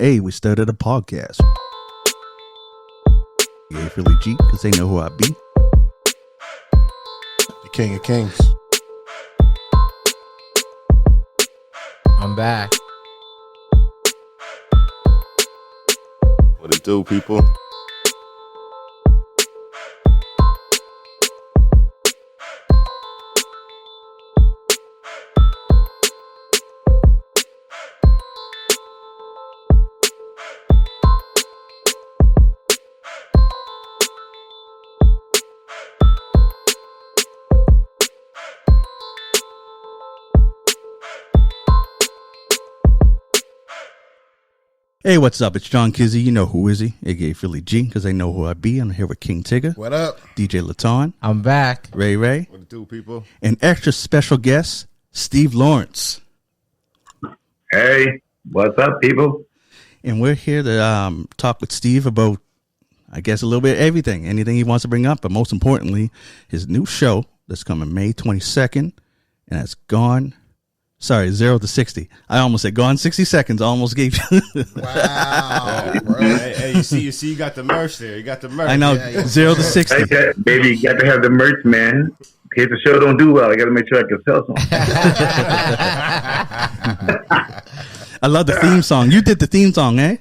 Hey, we started a podcast. Yeah, Philly G, because they know who I be. The King of Kings. I'm back. What it do, people? Hey, what's up? It's John Kizzy. You know who is he? A.K.A. Philly G, because they know who I be. I'm here with King Tigger. What up? DJ Laton. I'm back. Ray. What it do, people? And extra special guest, Steve Lawrence. Hey, what's up, people? And we're here to talk with Steve about, I guess, a little bit of everything. Anything he wants to bring up, but most importantly, his new show that's coming May 22nd, and it's Gone... 0 to 60. I almost said Gone 60 Seconds. I almost gave you. Wow, bro. Hey, you see, you got the merch there. You got the merch. I know, Yeah. 0 to 60. Hey, baby, you got to have the merch, man. In case the show don't do well, I got to make sure I can sell some. I love the theme song. You did the theme song, eh?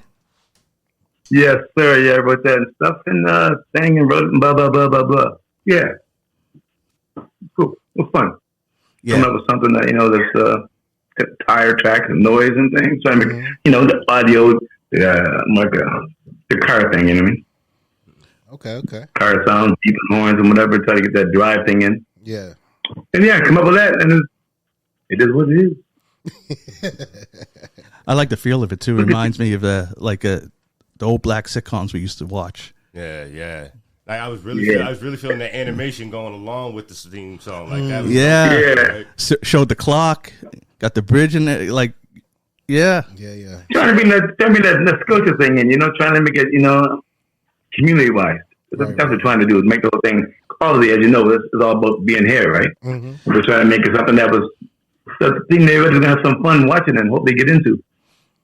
Yes, sir. Yeah, I wrote that and stuff and sang and wrote and blah, blah, blah, blah, blah. Yeah. Cool. It was fun. Coming up with something that, that's tire tracks and noise and things. Trying to make, the audio, like the car thing, you know what I mean? Okay. Car sounds, beeping horns and whatever, try to get that drive thing in. Yeah. And yeah, come up with that, and it is what it is. I like the feel of it too. It reminds me of the old black sitcoms we used to watch. Yeah. Like I was really feeling that animation going along with the theme song. Like that. Yeah. Right? Showed the clock, got the bridge in it. Yeah. Trying to bring that Scotia thing in, trying to make it, community wise. That's what we're trying to do, is make the whole thing quality. As you know, it's all about being here, right? Mm-hmm. We're trying to make it something that was the thing they were going to have some fun watching and hope they get into.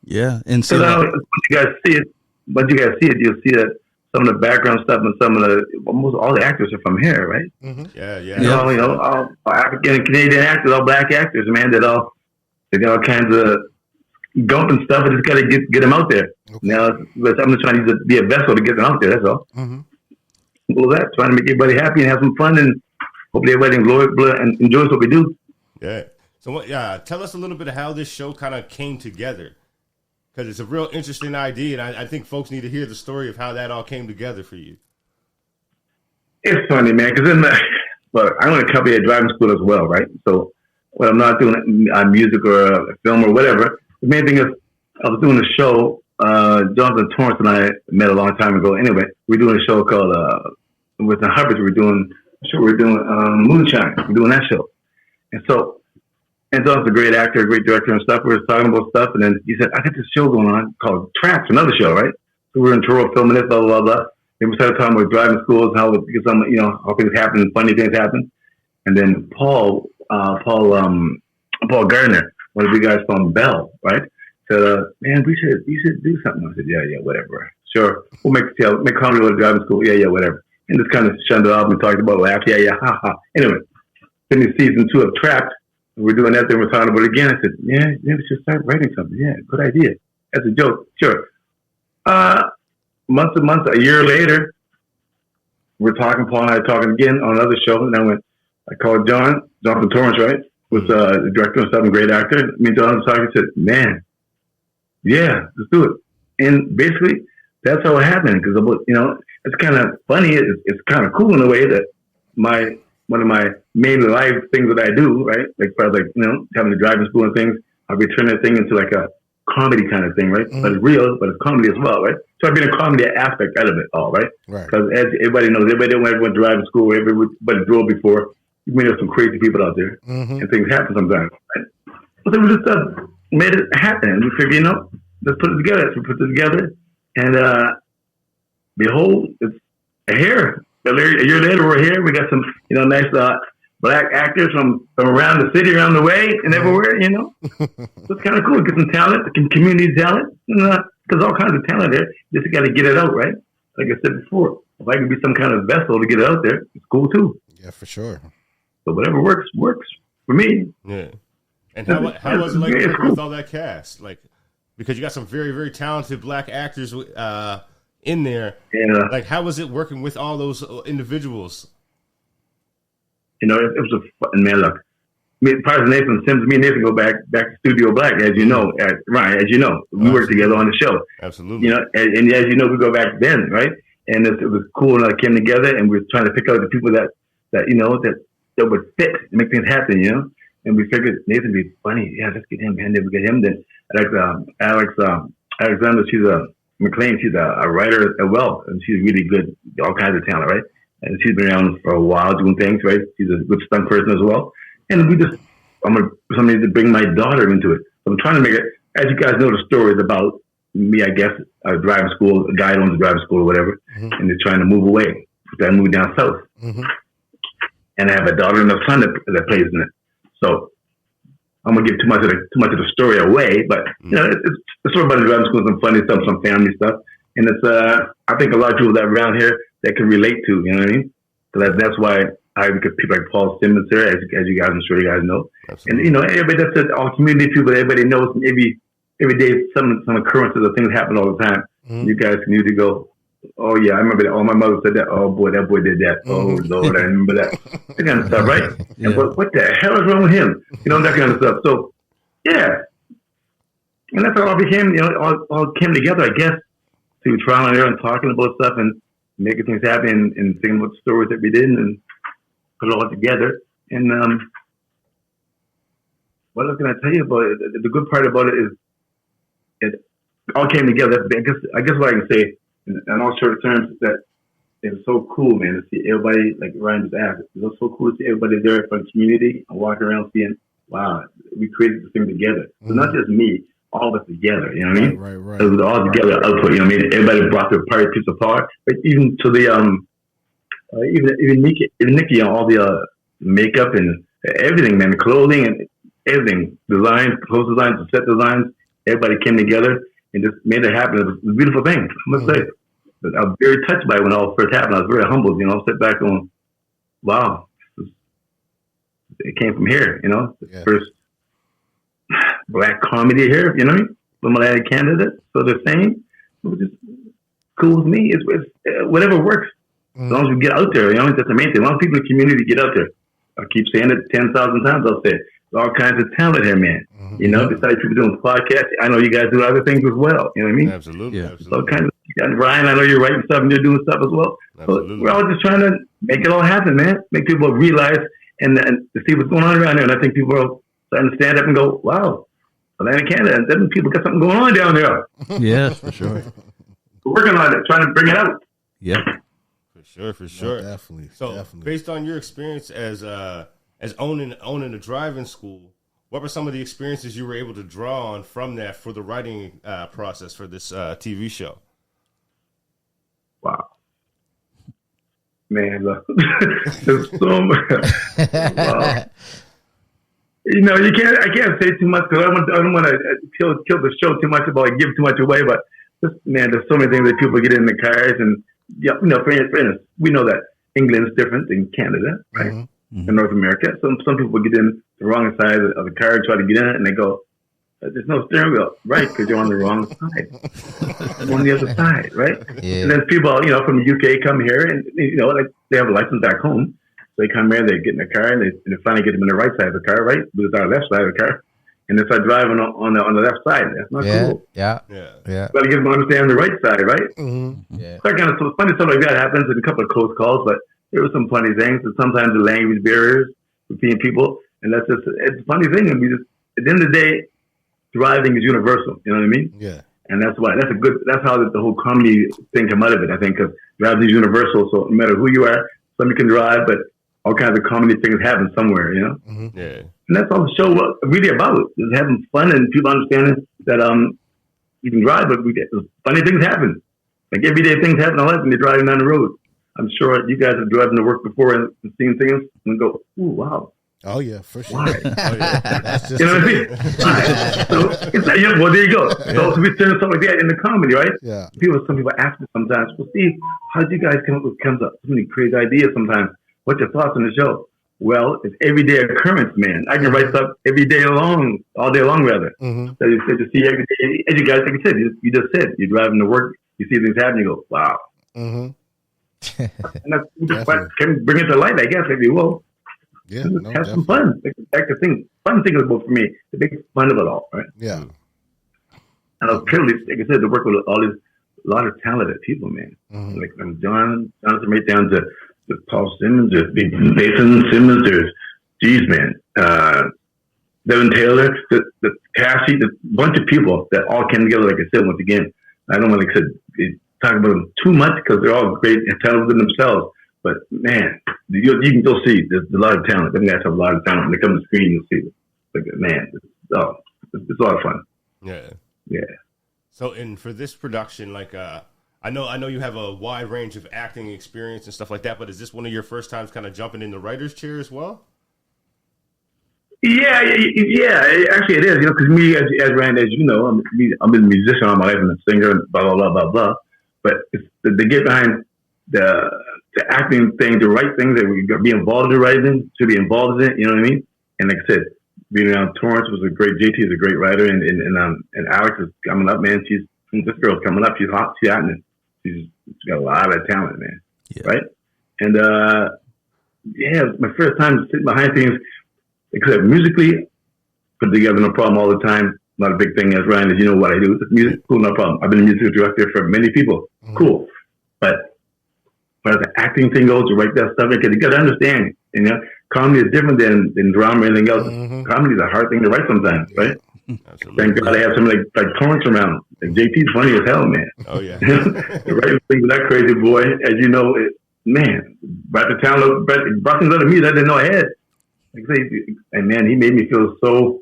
Yeah. And So so once you guys see it, you'll see that some of the background stuff and some of almost all the actors are from here, right? Mm-hmm. Yeah. All African and Canadian actors, all black actors, man. They got all kinds of gump and stuff. I just got to get them out there. Okay. Now, I'm just trying to be a vessel to get them out there. That's all. Mm-hmm. Well, that trying to make everybody happy and have some fun, and hopefully everybody enjoys what we do. Yeah. So tell us a little bit of how this show kind of came together. Because it's a real interesting idea, and I think folks need to hear the story of how that all came together for you. It's funny, man, because I'm in a company at driving school as well, right? So when I'm not doing music or a film or whatever, the main thing is I was doing a show. Jonathan Torrance and I met a long time ago. Anyway, we're doing a show called with the Hubbards. We're doing Moonshine. We're doing that show, and John's a great actor, a great director and stuff. We were talking about stuff, and then he said, I got this show going on called Traps, another show, right? So we were in Toronto filming it, blah, blah, blah. Then we started talking about driving schools, how things happen, funny things happen. And then Paul Gardner, one of the guys from Bell, right? Said, man, we should do something. I said, yeah, whatever. Sure. We'll make comedy with driving school. Yeah, whatever. And just kind of shunned it off. We talked about laugh. Yeah, ha, ha. Anyway, then in season 2 of Trapped, we're doing that, then we're talking about it again. I said, yeah, maybe we should start writing something. Yeah, good idea. That's a joke. Sure. A year later, Paul and I are talking again on another show. And I called Jonathan Torrance, right? Was the director and stuff, and great actor. Me and John was talking. He said, man, yeah, let's do it. And basically, that's how it happened. Because, it's kind of funny. It's kind of cool in a way that one of my main life things that I do, right? Having to driving school and things, I'll be turning that thing into like a comedy kind of thing, right? Mm-hmm. But it's real, but it's comedy as well, right? So I've been a comedy aspect out of it all, right? Because as everybody knows, everybody went to driving school, everybody drove before. You may know some crazy people out there, and things happen sometimes, right? So we just made it happen. We figured, let's put it together. So we put it together, and behold, it's here. A year later, we're here. We got some, nice black actors from around the city, around the way, and everywhere. So it's kind of cool. Get some talent, some community talent, and Because all kinds of talent there. Just got to get it out, right? Like I said before, if I can be some kind of vessel to get it out there, it's cool too. Yeah, for sure. So whatever works for me. Yeah. And how was it like working with all that cast? Like, because you got some very, very talented black actors in there. Yeah. Like, how was it working with all those individuals? You know, it was a fun, man. Look, prior to Nathan Sims, me and Nathan go back to Studio Black, as you know, Ryan, as you know, we worked together on the show. Absolutely. You know, and as you know, we go back then, right? And it was cool, and I came together, and we were trying to pick out the people that you know that would fit and make things happen, you know. And we figured Nathan would be funny. Yeah, let's get him. And then we get him. Then Alexander, she's a McLean. She's a writer as well, and she's really good. All kinds of talent, right? And she's been around for a while doing things, right? She's a good stunt person as well. And I'm gonna somebody to bring my daughter into it. So I'm trying to make it. As you guys know, the story is about me. I guess a driving school, a guy owns a driving school or whatever, and they're trying to move away. They're moving down south. And I have a daughter and a son that plays in it. So I'm gonna give too much of the story away, but you know, it's sort of about the driving school, some funny stuff, some family stuff, and it's I think a lot of people that are around here that can relate to, you know what I mean? So that's why because people like Paul Simmons here, as you guys, I'm sure you guys know, Absolutely. And you know, everybody that's all community people, everybody knows every day some occurrences of things happen all the time. You guys can usually go, oh yeah, I remember that. Oh, my mother said that. Oh boy, that boy did that. Oh Lord, I remember that. That kind of stuff, right? Yeah. And what the hell is wrong with him? You know, that kind of stuff. So yeah, and that's how it all became. You know, all came together, I guess, through trial and error and talking about stuff and making things happen and thinking about the stories that we did and put it all together. And what else can I tell you about it? The good part about it is it all came together. I guess what I can say in all short terms, that it was so cool, man, to see everybody, like Ryan just asked, it was so cool to see everybody there from the community and walking around seeing, wow, we created this thing together. So not just me, all of us together, you know what I mean? Right. It was all together output, you know what I mean? Everybody brought their part, piece of part, but even to the, even Nikki on all the makeup and everything, man, the clothing and everything, designs, clothes designs, the set designs, everybody came together and just made it happen. It was a beautiful thing, I must say. But I was very touched by it when it all first happened. I was very humbled, you know. I sat back going, wow, it came from here, you know. The first black comedy here, you know what I mean? From Atlantic Canada. So they're saying, it was just cool with me. It's whatever works. As long as we get out there, you know, that's the main thing. As long as people in the community get out there. I keep saying it 10,000 times, I'll say it. All kinds of talent here, man. You know, besides people doing podcasts, I know you guys do other things as well. You know what I mean? Absolutely. Yeah. Absolutely. So kind of, and Ryan, I know you're writing stuff and you're doing stuff as well. Absolutely. So we're all just trying to make it all happen, man. Make people realize and to see what's going on around there. And I think people are starting to stand up and go, wow, Atlantic Canada, and then people got something going on down there. Yes, for sure. We're working on it, trying to bring it out. Yep. For sure. No, definitely. So, definitely. based on your experience as owning a driving school, what were some of the experiences you were able to draw on from that for the writing process for this TV show? Wow, man, look, there's so much. Wow. You know, I can't say too much because I don't want to kill the show too much about give too much away. But just, man, there's so many things that people get in the cars and yeah, you know, for instance, we know that England is different than Canada, right? In North America, some people get in the wrong side of the car and try to get in it, and they go, "There's no steering wheel, right? Because you're on the wrong side. I'm on the other side, right?" Yeah. And then people, you know, from the UK come here, and you know, like they have a license back home, so they come here, they get in the car, and they finally get them in the right side of the car, right? But it's on the left side of the car, and they start driving on the left side. That's not cool. Yeah. Got to get them to understand the right side, right? Yeah. So kind of funny stuff like that happens in a couple of close calls, but there were some funny things, and sometimes the language barriers between people, and it's a funny thing. And we just, at the end of the day, driving is universal. You know what I mean? Yeah. And that's how the whole comedy thing came out of it. I think because driving is universal, so no matter who you are, somebody can drive, but all kinds of comedy things happen somewhere. You know? Yeah. And that's all the show was really about. Just having fun and people understanding that you can drive, but funny things happen. Like everyday things happen in life when you're driving down the road. I'm sure you guys have driven to work before and seen things and go, "Ooh, wow!" Oh yeah, for sure. Why? That's just You know what I mean? Why? So it's like, yeah, well, there you go. So we turn something like that into comedy, right? yeah. Some people ask me sometimes, well, Steve, how do you guys come up with so many crazy ideas sometimes? What's your thoughts on the show? Well, it's everyday occurrence, man. I can write stuff every day long, all day long, rather. Mm-hmm. So you said to see every day, as you guys, like you said, you just said, you're driving to work, you see things happen, you go, wow. Mm-hmm. And that's what can bring it to light, I guess, if you will. Yeah. Just No, have some definitely. fun. Like the thing, fun thing is for me, the big fun of it all, right? Yeah. And I was privileged, like I said, to work with a lot of talented people, man. Mm-hmm. Like from Jonathan right down to Paul Simmons, there's Nathan Simmons, there's, geez, man, Devin Taylor, the Cassie, the bunch of people that all came together, like I said, once again. I don't want to talk about them too much because they're all great and talented themselves. But man, you can still see there's a lot of talent. Them guys have a lot of talent. When they come to the screen, you'll see it. Like, man, it's a lot of fun. Yeah. Yeah. So, and for this production, like, I know you have a wide range of acting experience and stuff like that, but is this one of your first times kind of jumping in the writer's chair as well? Yeah. Actually, it is. You know, because me, as Rand, as you know, I've been a musician all my life and a singer, and blah blah blah blah blah. But it's to get behind the acting thing, to write things that we be involved in writing, to be involved in it. You know what I mean? And like I said, being around Torrance was a great. JT is a great writer, and Alex is coming up, man. This girl's coming up. She's hot. She's got a lot of talent, man. Yeah. Right? And yeah, it was my first time sitting behind things. Except musically, put together, no problem all the time. Not a big thing, as Ryan, as you know what I do. Music, cool, no problem. I've been a music director for many people. Mm-hmm. Cool. But as the acting thing goes, to write that stuff, because you got to understand, you know, comedy is different than drama or anything else. Mm-hmm. Comedy is a hard thing to write sometimes, right? Absolutely. Thank God I have somebody like Torrance around. Like JT's funny as hell, man. Oh, yeah. The writing thing with that crazy boy, as you know, man, brought the talent, brought things out of me that I didn't know I had. Like I say, and man, he made me feel so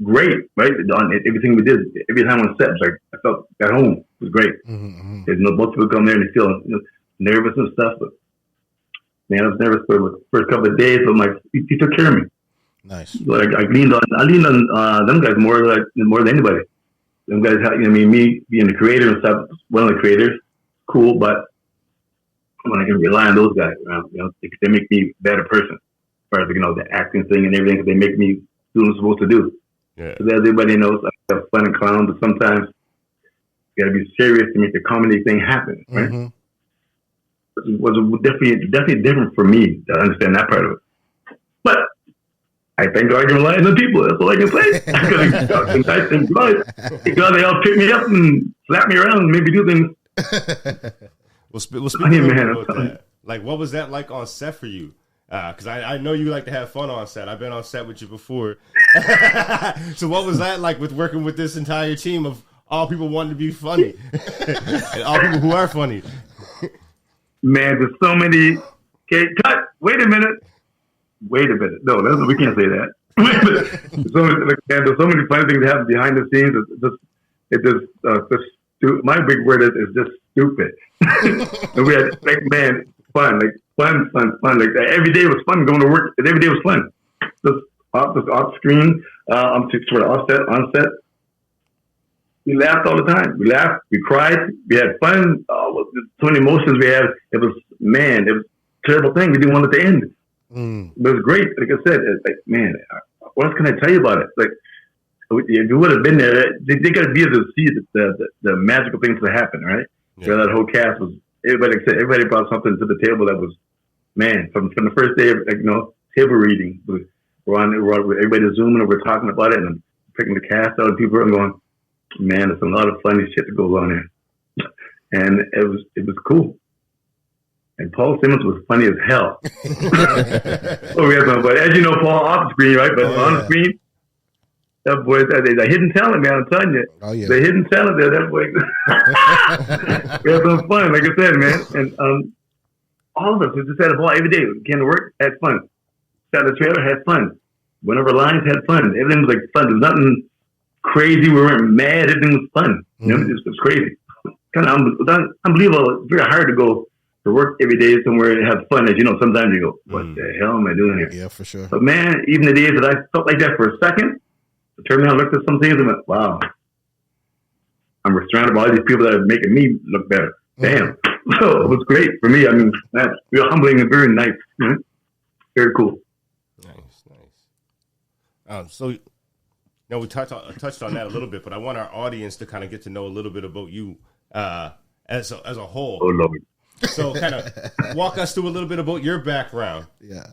great, right? On everything we did, every time on set, it was like I felt at home. It was great. Mm-hmm. There's most people come there and they feel nervous and stuff, but man, I was nervous for the first couple of days. But he took care of me. Nice. Like I leaned on them guys more than anybody. Them guys, you know, me being the creator and stuff, one of the creators, cool. But when I can rely on those guys, you know, they make me a better person. As far as, you know, the acting thing and everything, they make me do what I'm supposed to do. Yeah. Because as everybody knows, I have fun and clown, but sometimes you got to be serious to make the comedy thing happen, right? Mm-hmm. It was definitely different for me to understand that part of it. But I thank God I can rely on the people. That's all I can say. Because they all pick me up and slap me around and make me do things. We'll speak a Hey, little man, bit about that. Like, what was that like on set for you? Because I know you like to have fun on set. I've been on set with you before. So what was that like with working with this entire team of all people wanting to be funny and all people who are funny? Man, there's so many. Okay, cut. Wait a minute. No, we can't say that. Wait a minute. There's so many funny things that happen behind the scenes. It's just my big word is just stupid. And we had, like, man, fun. Like every day was fun going to work. Every day was fun. Just off screen, on set. We laughed all the time. We laughed. We cried. We had fun. So many emotions we had. It was a terrible thing. We didn't want it to end. But it was great. Like I said, it's like, man, what else can I tell you about it? Like, if you would have been there, they got to be able to see the magical things that happen, right? Yeah. That whole cast was, everybody brought something to the table that was, man, from the first day, like, you know, table reading. We're everybody zooming and we're talking about it, and I'm picking the cast out, and people are going, man, there's a lot of funny shit that goes on here. And it was cool. And Paul Simmons was funny as hell. But as you know, Paul off the screen, right? But on the screen, that boy, the hidden talent, man, I'm telling you. Oh, yeah. The hidden talent there, that boy. We had some fun, like I said, man. And all of us, we just had a ball every day. We came to work, had fun. Sat in the trailer, had fun. Went over lines, had fun. Everything was like fun. There was nothing crazy. We weren't mad. Everything was fun. You know, it was crazy. Kind of unbelievable. It's very hard to go to work every day somewhere and have fun. As you know, sometimes you go, what the hell am I doing here? Yeah, for sure. But man, even the days that I felt like that for a second, I turned around, looked at some things, and went, wow, I'm surrounded by all these people that are making me look better. Damn. So it was great for me. I mean, that's real humbling and very nice. You know? Very cool. Nice. So now we touched on that a little bit, but I want our audience to kind of get to know a little bit about you as a whole. Oh, Lord. So kind of walk us through a little bit about your background. Yeah.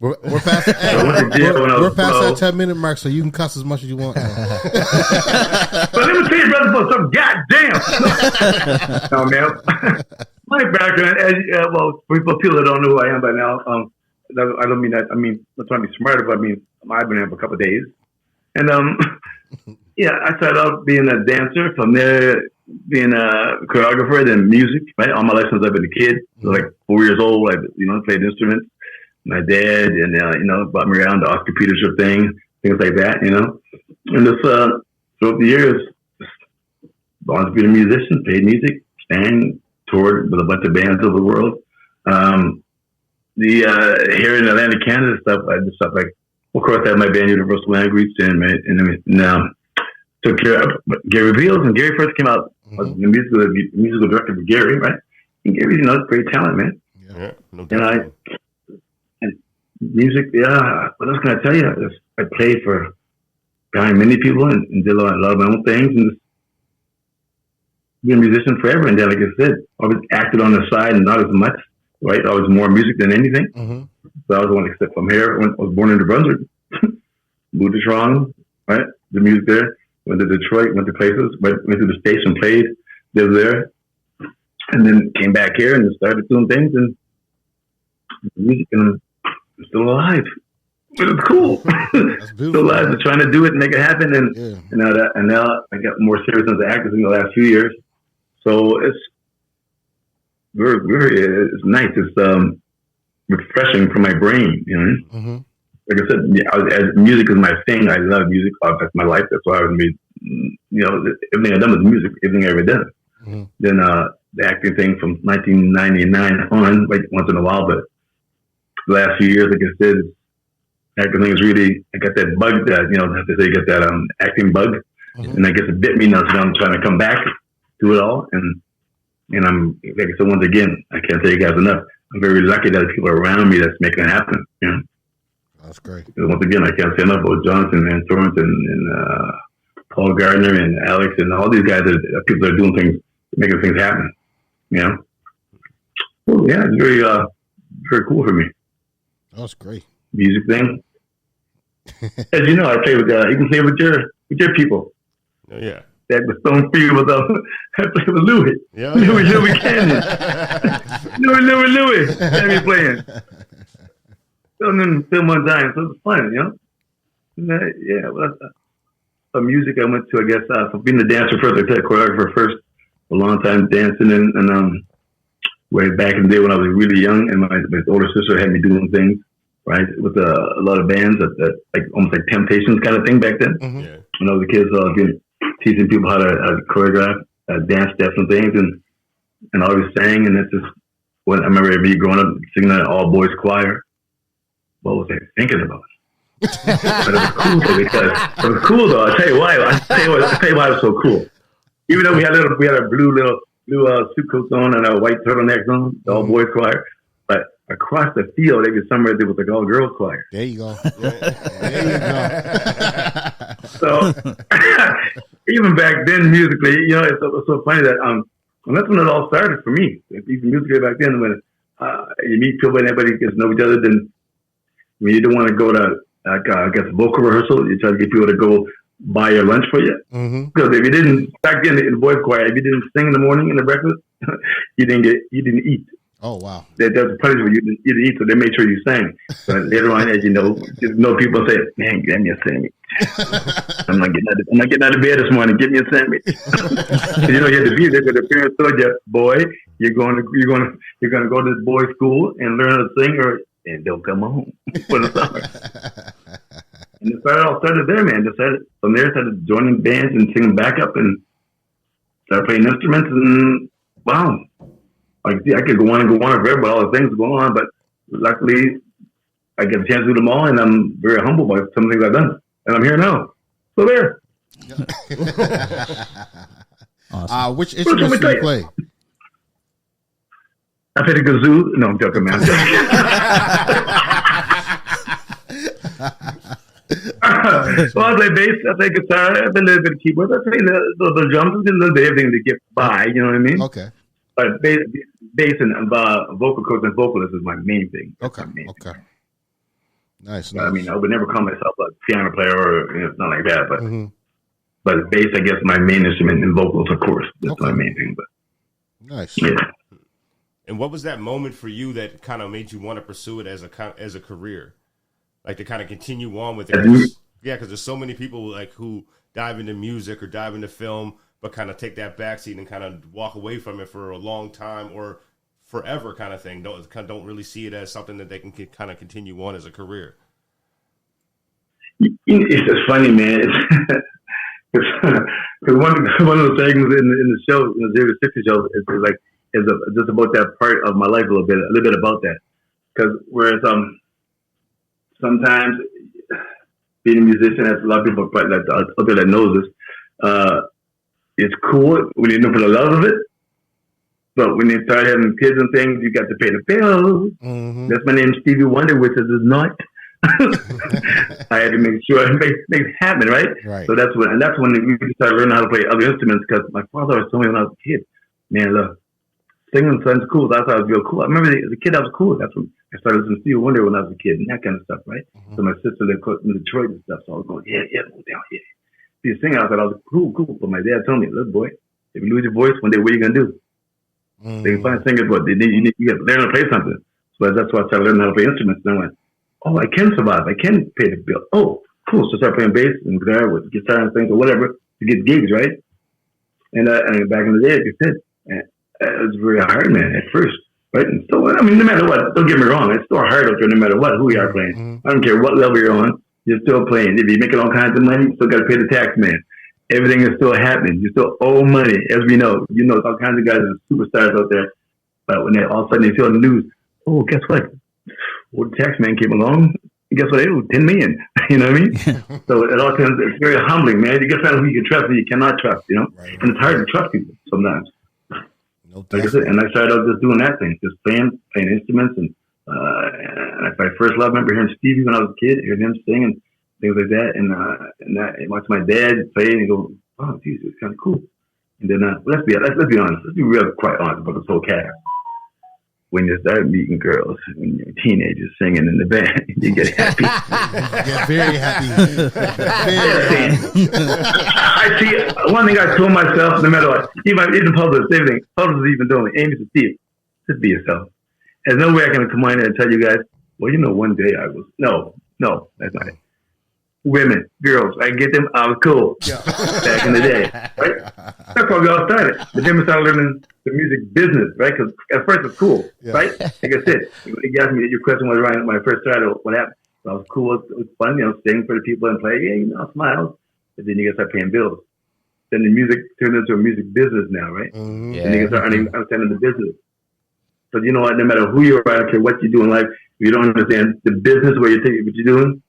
We're past, we're past that 10-minute mark, so you can cuss as much as you want. But let me tell you, brother, for some goddamn. No, man. My background, well, for people that don't know who I am by now, I don't mean that. I mean, I'm trying to be smarter, but I mean, I've been here for a couple of days. And, yeah, I started out being a dancer. From there, being a choreographer, then music, right? All my life since I've been a kid. So like 4 years old, I, played instruments. My dad, and, brought me around the Oscar Peterson thing, things like that, And just, throughout the years, just wanted to be a musician, played music, sang, toured with a bunch of bands over the world. Here in Atlanta, Canada, stuff like, of course, I had my band Universal Language, and took care of Gary Beals. When Gary first came out, I was the musical director for Gary, right? And Gary's, great talent, man. Yeah, no doubt. And music, yeah. What else can I tell you? I played for behind many people and did a lot of my own things, and just been a musician forever. And then, like I said, I always acted on the side and not as much, right? I was more music than anything. Mm-hmm. So I was the one except from here. I was born in New Brunswick, moved to Toronto, right? The music there. Went to Detroit, went to places, went to the States and played, lived there. And then came back here and started doing things and music, and I'm still alive. But it's cool. Still alive and trying to do it and make it happen. And now I got more serious as an actor in the last few years. So it's it's nice. It's refreshing for my brain, Mm-hmm. Like I said, as music is my thing. I love music. That's my life. That's why I was made. Everything I've done was music. Everything I ever done. Mm-hmm. Then the acting thing from 1999 on, like once in a while, but the last few years, like I said, acting thing is really. I got that bug that they say you get that acting bug, and I guess it bit me now. So I'm trying to come back to it all, and I'm like I said once again, I can't tell you guys enough. I'm very lucky that there's people around me that's making it happen. That's great. Because once again, I can't say enough about Jonathan and Torrance and Paul Gardner and Alex and all these guys that people that are doing things, making things happen. Well, yeah, it's very, very cool for me. That's great. Music thing. As you know, I play with you can play with your people. Oh, yeah. That was Stone Free with I played with Louis. Yeah. Louis Canyon. Louis. Had me playing. Film one time, so it was fun, Yeah, well, music I went to, I guess, for being a dancer first, I played choreographer first, a long time dancing, and way back in the day when I was really young, and my older sister had me doing things, right, with a lot of bands, that like almost like Temptations kind of thing back then. Mm-hmm. Yeah. When I was a kid, so I was teaching people how to choreograph, dance steps and things, and I always sang, and that's just when I remember me growing up singing in an all-boys choir. What was I thinking about? But it was cool though, because it was cool though. I'll tell you why. I'll tell you why it was so cool. Even though we had a blue suit coat on and a white turtleneck on, the all boys choir, but across the field, there was somewhere there was like all girls choir. There you go. There you go. So even back then, musically, it was so funny that and that's when it all started for me. Even musically back then, when you meet people and everybody gets to know each other, then when you don't want to go to, I guess, vocal rehearsal, you try to get people to go buy your lunch for you. Mm-hmm. Because if you didn't, back then in the boys' choir, if you didn't sing in the morning in the breakfast, you didn't eat. Oh, wow. That was a punishment. You didn't eat, so they made sure you sang. But later on, as you know, people say, "Man, get me a sandwich." I'm not getting out of bed this morning. Give me a sandwich. You had to be there because the parents told you, "Boy, you're going to go to the boys' school and learn how to sing, and don't come home for the summer." And it all started there, man. From there, started joining bands and singing backup and started playing instruments. And wow, Like, see, I could go on and go on forever, all the things going on, but luckily, I get a chance to do them all, and I'm very humble by some things I've done, and I'm here now. So there. Awesome. Which instruments do you play? I play the kazoo. No, I'm joking, man. Well, I play bass, I play guitar, I play a little bit of keyboard, I play the drums, a little bit of everything to get by, you know what I mean? Okay. But bass and vocal coach and vocalist is my main thing. Okay. Okay. Nice. I mean, I would never call myself a piano player or not like that, but but bass, I guess, my main instrument, and vocals, of course, that's my main thing. But nice. Yeah. And what was that moment for you that kind of made you want to pursue it as a career, like to kind of continue on with it? Yeah, because there's so many people like who dive into music or dive into film, but kind of take that backseat and kind of walk away from it for a long time or forever, kind of thing. Don't really see it as something that they can kind of continue on as a career. It's just funny, man. Because one of the things in the show, in the 0 to 60 show, is just about that part of my life a little bit about that. Because whereas sometimes being a musician, as a lot of people probably out there that knows this, it's cool when you know for the love of it. But when you start having kids and things, you got to pay the bills. Mm-hmm. That's my name, Stevie Wonder, which is not. I had to make sure it makes it happen, right? So that's when we started learning how to play other instruments, because my father was telling me when I was a kid, man, look, singing sounds cool. That's how I was real cool. I remember as a kid, I was cool. That's when I started listening to Stevie Wonder when I was a kid and that kind of stuff, right? Mm-hmm. So my sister lived in Detroit and stuff, so I was going, yeah, move down here. See, singing, I thought I was cool. But my dad told me, look, boy, if you lose your voice one day, what are you gonna do? Mm-hmm. They can find singers, but you got to learn to play something. So that's why I started learning how to play instruments. And I went, oh, I can survive. I can pay the bill. Oh, cool. So I started playing bass and guitar with guitar and things or whatever to get gigs, right? And back in the day, like you said, it was very hard, man, at first, right? And so, I mean, no matter what, don't get me wrong, it's still hard out there no matter what, who you are playing. Mm-hmm. I don't care what level you're on, you're still playing. If you're making all kinds of money, you still got to pay the tax man. Everything is still happening. You still owe money, as we know. You know, all kinds of guys are superstars out there. But when all of a sudden they feel the news, oh, guess what? Well, the tax man came along. Guess what? They owe $10 million. You know what I mean? So it all comes. It's very humbling, man. You got to find who you can trust and you cannot trust. You know, right. And it's hard to trust people sometimes. No, like I said, and I started out just doing that thing, just playing instruments, and my first love. I remember hearing Stevie when I was a kid, hearing him sing and things like that, and watch my dad play and go, oh, geez, it's kind of cool. And then let's be honest, let's be real quite honest about this whole cast. When you start meeting girls, when you're teenagers singing in the band, you get happy. Get very happy. Very happy. I see. One thing I told myself, no matter what, even public, same thing. Public is even doing it. Amy said, Steve, just be yourself. There's no way I can come on here and tell you guys, well, you know, one day I was. No, that's not it. Women, girls, I get them. I was cool back in the day, right? That's how we all started. But then we started learning the music business, right? Because at first it's cool, right? Like I said, you asked me, your question was right when I first started. What happened? So I was cool. It was fun, you know, sing for the people and play. Yeah, you know, smile. But then you got to start paying bills. Then the music turned into a music business now, right? Mm-hmm. And you start understanding the business. So you know what? No matter who you are, I don't care what you do in life. If you don't understand the business where you're taking what you're doing,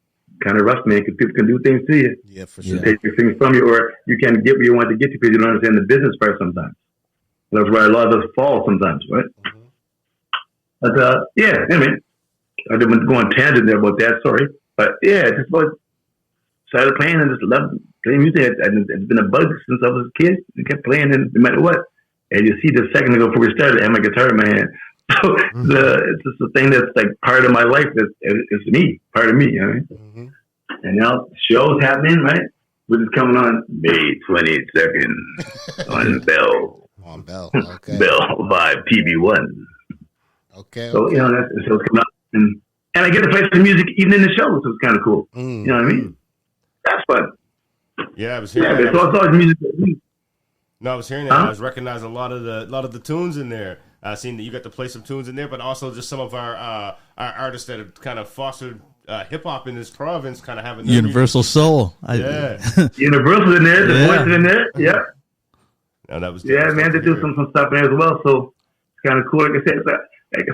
kind of rough, man, because people can do things to you. Yeah, for sure. Take things from you, or you can't get where you want to get to because you don't understand the business part sometimes. That's where a lot of us fall sometimes, right? Mm-hmm. But, yeah, anyway, I didn't go on tangent there about that, sorry. But, yeah, just about started playing and just loved playing music. It's been a bug since I was a kid. I kept playing, and no matter what. And you see, the second ago before we started, I had my guitar in my hand. So it's just a thing that's like part of my life. It's me, part of me. You know? Mm-hmm. And now shows happening, right? Which is coming on May 22nd on Bell. On Bell, okay. Bell 5 TV1. Okay. So you know that the show's coming up, and I get to play some music even in the show, so it's kind of cool. You know what I mean? That's fun. Yeah, I was hearing. Yeah, it's always music. No, I was hearing that. I was recognizing a lot of the tunes in there. I seen that you got to play some tunes in there, but also just some of our artists that have kind of fostered hip hop in this province, kind of having Universal Soul. Universal in there, the voice in there, yeah. No, that was man. They do some stuff in there as well. So kind of cool. Like I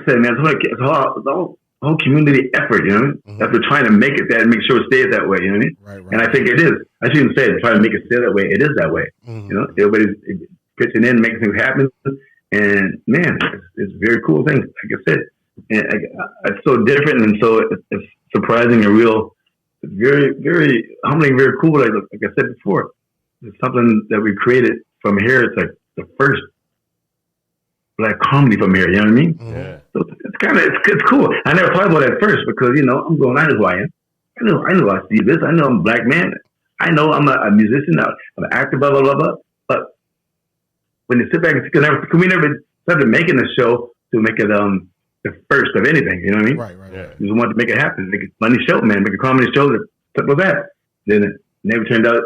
said, man, it's all whole community effort, you know what I mean? Mm-hmm. That we're trying to make it that and make sure it stays that way, you know what I mean? Right. And I think it is. I shouldn't say it, try to make it stay that way. It is that way. Mm-hmm. You know, everybody's pitching in, making things happen. And man, it's very cool thing. Like I said, and it's so different and so it's surprising and real. It's very, very humbling, very cool. Like I said before, it's something that we created from here. It's like the first black comedy from here. You know what I mean? Yeah. So it's cool. I never thought about it at first because I know who I am. I know I see this. I know I'm a black man. I know I'm a musician. I'm an actor. Blah blah blah blah. But when you sit back and we never started making a show to make it the first of anything. You know what I mean? Right. Yeah. We just wanted to make it happen. Make a funny show, man. Make a comedy show that simple as that. Then it never turned out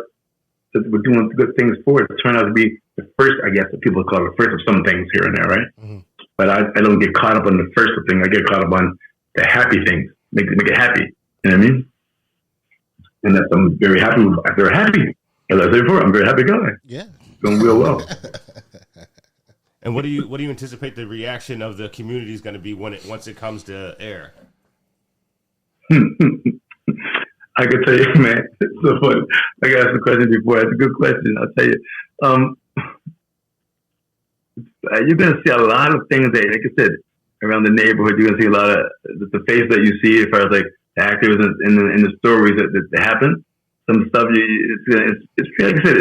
that we're doing good things for it. It turned out to be the first, I guess, what people call the first of some things here and there, right? Mm-hmm. But I don't get caught up on the first thing. I get caught up on the happy things. Make it happy. You know what I mean? And that's I'm very happy. I'm very happy. As I said before, I'm a very happy guy. Yeah, going real well. And what do you anticipate the reaction of the community is going to be once it comes to air? I can tell you, man. It's so funny. I got asked the question before. It's a good question. I'll tell you. You're going to see a lot of things that, like I said, around the neighborhood. You're going to see a lot of the face that you see as far as like the actors in the stories that happen. Some stuff, it's like I said,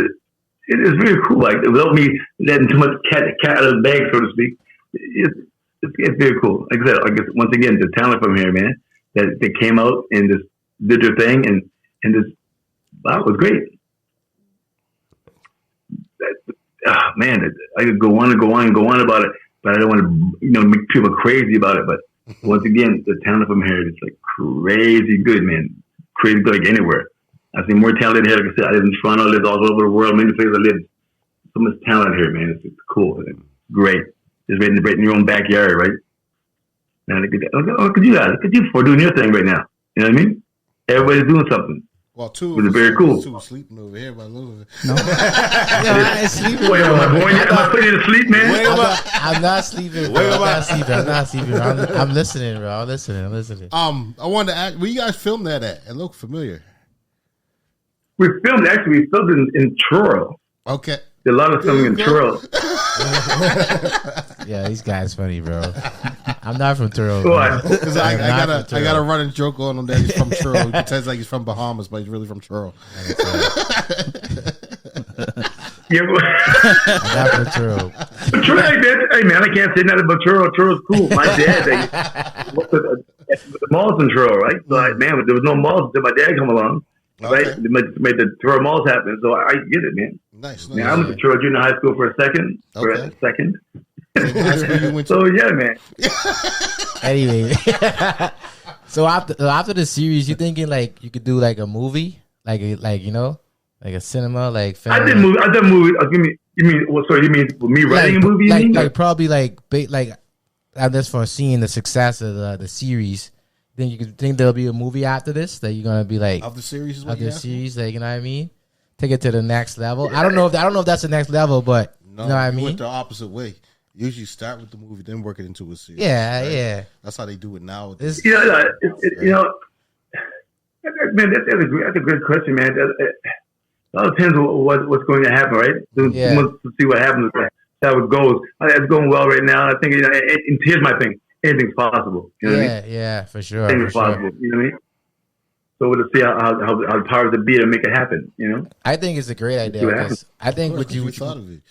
it is very cool. Like without me letting too much cat out of the bag, so to speak, it's very cool. Like I said, I guess once again, the talent from here, man, that they came out and just did their thing and this, wow, it was great. Man, I could go on and go on about it, but I don't want to, make people crazy about it. But once again, the talent from here is like crazy good, man. Crazy good, like anywhere. I've seen more talent here. Like I said, I live in Toronto, I live all over the world, many places I live. So much talent here, man. It's cool. It's great. Just right in your own backyard, right? Man, look at you guys. Look at you for doing your thing right now. You know what I mean? Everybody's doing something. Well, two was very cool. Two sleeping over here by Louis. No, I ain't sleeping. Wait, am I putting you to sleep, man? I'm not sleeping. Bro. I'm not sleeping. I'm listening, bro. I'm listening. I wanted to ask, where you guys filmed that at? It looked familiar. We filmed in Truro. Okay. Did a lot of filming in Truro. Yeah, these guys funny, bro. I'm not from Truro. Because I got a running joke on him that he's from Truro. He pretends like he's from Bahamas, but he's really from Truro. Yeah, I'm not from Truro. Hey man, I can't say nothing about Truro. Truro's cool. My dad, the malls in Truro, right? So man, there was no malls until my dad come along. Okay. Right, they made the Truro malls happen, so I get it, man. Nice. Man, I went to Truro Junior High School for a second. So yeah, man. Anyway, so after the series, you thinking like you could do like a movie, like like a cinema, like film? I did movies. You mean with me writing a movie? Like probably like just for seeing the success of the series. Then you could think there'll be a movie after this that you're gonna be like of the series, like you know what I mean? Take it to the next level. Yeah. I don't know if that's the next level, but you know what I mean. Went the opposite way. Usually start with the movie, then work it into a series. Yeah, right? Yeah. That's how they do it now. Man, that's a good question, man. It all depends on what's going to happen, right? To see what happens, how it goes. It's going well right now. I think here's my thing. Anything's possible. You know what I mean? Yeah, for sure. Anything's possible. You know what I mean? So we'll see how the powers that be to make it happen. You know? I think it's a great idea. I think what you thought of it.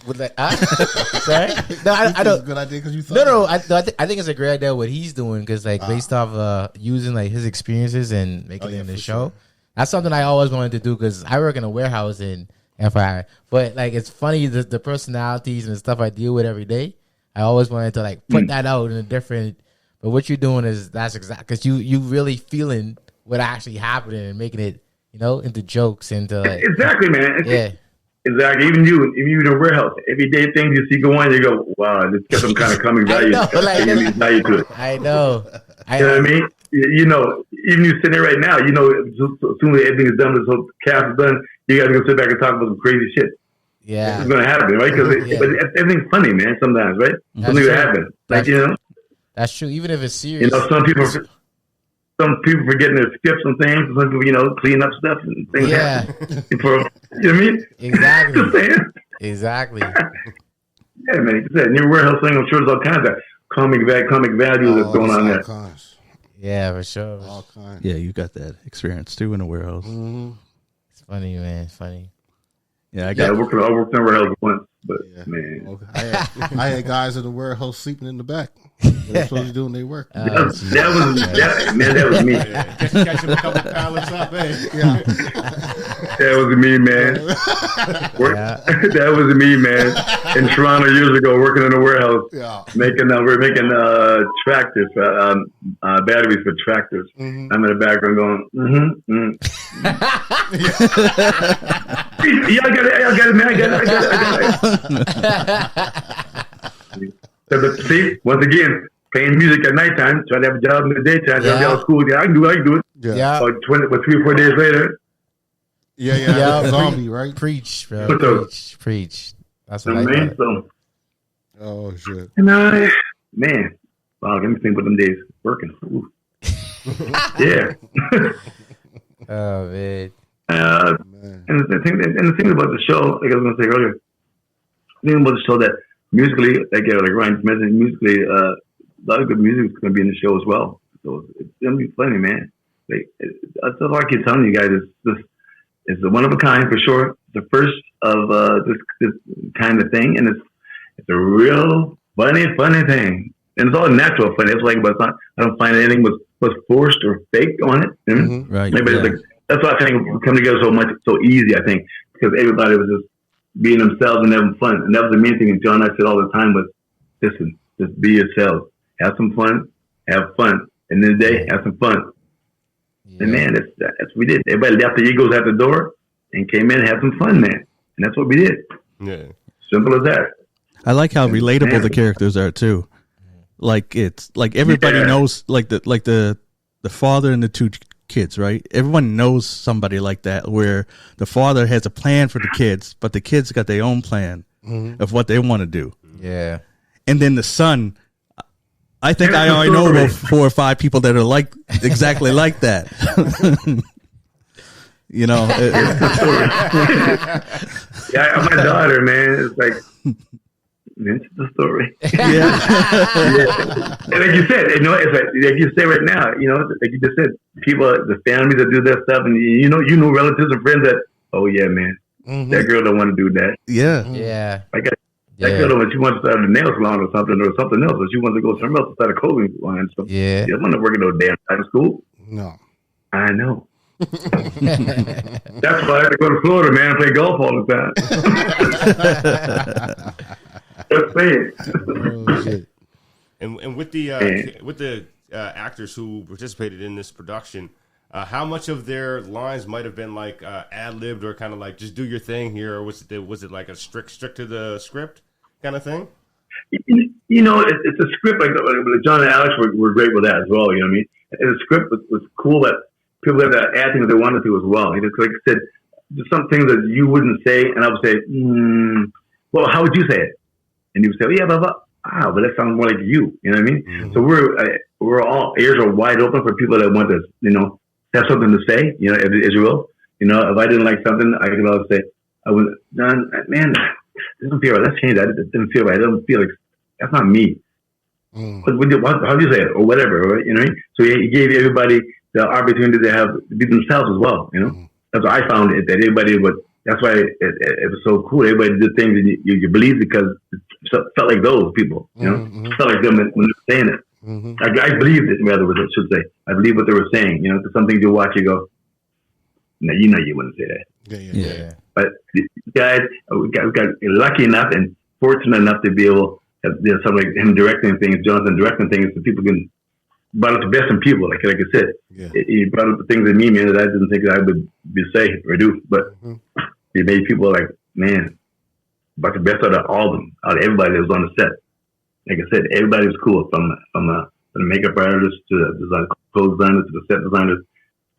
Sorry? No, I don't. It's a good idea because you thought. No. I think it's a great idea what he's doing because based off using like his experiences and making it in the show. Sure. That's something I always wanted to do because I work in a warehouse in FII. But like it's funny the personalities and the stuff I deal with every day. I always wanted to like put that out in a different. But what you're doing is that's exactly because you really feeling what actually happening and making it into jokes into like exactly, man. Exactly. Even you in a warehouse, everyday things you see go on, you go, wow, this got some kind of coming value. Value to it. I know. You know what I mean? Even you sitting there right now, as soon as everything is done, this whole cast is done, you got to go sit back and talk about some crazy shit. it's going to happen, right? Because everything's funny, man. Sometimes, right? Something will happen. Like that's true. Even if it's serious, some people forgetting their scripts and things. Some people, clean up stuff and things. Yeah. You know what I mean? Exactly. Exactly. Yeah, man. Like I said, New Warehouse thing, I'm sure there's all kinds of comic value that's going on there. Kinds. Yeah, for sure. All kinds. Yeah, you got that experience too in the warehouse. Mm-hmm. It's funny, man. It's funny. Yeah, I worked in the warehouse once, but man, okay. I had guys in the warehouse sleeping in the back. They're supposed to do when they work. That was me. Catch a couple pallets up, Yeah. That was me, man. That was me, man. In Toronto years ago, working in a warehouse, we're making tractors, batteries for tractors. Mm-hmm. I'm in the background going, yeah, I got it, man. I got it. But see, once again, playing music at nighttime, trying to have a job in the daytime, trying to have school. Yeah, I can do it. Yeah. But 3 or 4 days later. Yeah. Zombie, right? Preach, bro. Preach. That's what I mean. Oh, shit. And man, wow, let me think about them days working. Yeah. Oh, man. And the thing about the show, like I was going to say earlier, the thing about the show that musically, like Ryan mentioned, musically, a lot of good music is going to be in the show as well. So it's going to be funny, man. Like, that's all I keep telling you guys. It's a one of a kind for sure. The first of this kind of thing, and it's a real funny thing. And it's all natural funny. It's like, but it's not, I don't find anything was forced or fake on it. Mm-hmm. Right. Maybe it's like, that's why I think we come together so easy. I think because everybody was just being themselves and having fun, and that was the main thing. And John and I said all the time was, listen, just be yourself, have some fun, have fun. And then the day, have some fun. Yeah. And man, that's what we did. Everybody left the egos at the door and came in and had some fun, man. And that's what we did. Yeah, simple as that. I like how relatable the characters are too. Like it's like everybody knows, like the father and the two kids, right? Everyone knows somebody like that, where the father has a plan for the kids, but the kids got their own plan of what they want to do. Yeah. And then the son, I think I already know about 4 or 5 people that are like exactly like that. You know, yeah, my daughter, man, it's like, it's the story. Yeah. And like you said, it's like you say right now, like you just said, people, the families that do that stuff, and you know, relatives and friends that, oh yeah, man, that girl don't want to do that. Yeah. Yeah. That girl, when she wants to start a nail salon or something else, or she wants to go somewhere else to start a clothing line. So yeah. She doesn't want to work in no damn time school. No. I know. That's why I have to go to Florida, man, and play golf all the time. Just saying. Oh, shit. And with the actors who participated in this production, how much of their lines might have been like ad-libbed or kind of like just do your thing here, or was it like a strict to the script kind of thing? It's a script. Like John and Alex were great with that as well. You know what I mean? And the script was cool, but people had to add things they wanted to as well. Like I said, there's some things that you wouldn't say, and I would say, well, how would you say it? And you would say, oh, yeah, blah, blah. But that sounds more like you. You know what I mean? Mm-hmm. So we're all ears are wide open for people that want to, have something to say, as you will. If I didn't like something, I could always say, man, this doesn't feel right. Let's change that. It didn't feel right. It doesn't feel like, that's not me. How do you say it? Or whatever, right? You know what I mean? So he gave everybody the opportunity to be themselves as well, That's what I found it, that everybody that's why it was so cool. Everybody did things that you believe because it felt like those people, It felt like them when they were saying it. Mm-hmm. I believed it, rather, I should say. I believe what they were saying, because some things you watch, you go, no, you wouldn't say that. Yeah. But guys, we got lucky enough and fortunate enough to be able to have somebody like him directing things, Jonathan directing things, so people can brought up the best in people, like I said. Yeah. He brought up the things in me, man, that I didn't think that I would say or do. But he made people like, man, brought the best out of all of them, out of everybody that was on the set. Like I said, everybody was cool, from the makeup artist to the clothes designers to the set designers.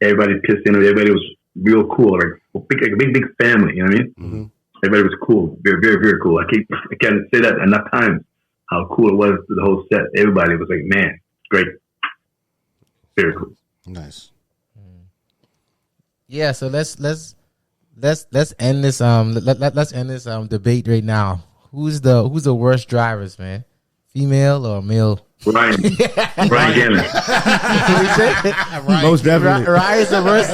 Everybody pissed in. Everybody was real cool, like a big family. You know what I mean? Mm-hmm. Everybody was cool, very, very, very cool. I can't say that enough times. How cool it was to the whole set. Everybody was like, man, great, very cool. Nice. Yeah, so let's end this let's end this debate right now. Who's the worst drivers, man? Female or male? Ryan Gannon. Most definitely. Ryan's the worst.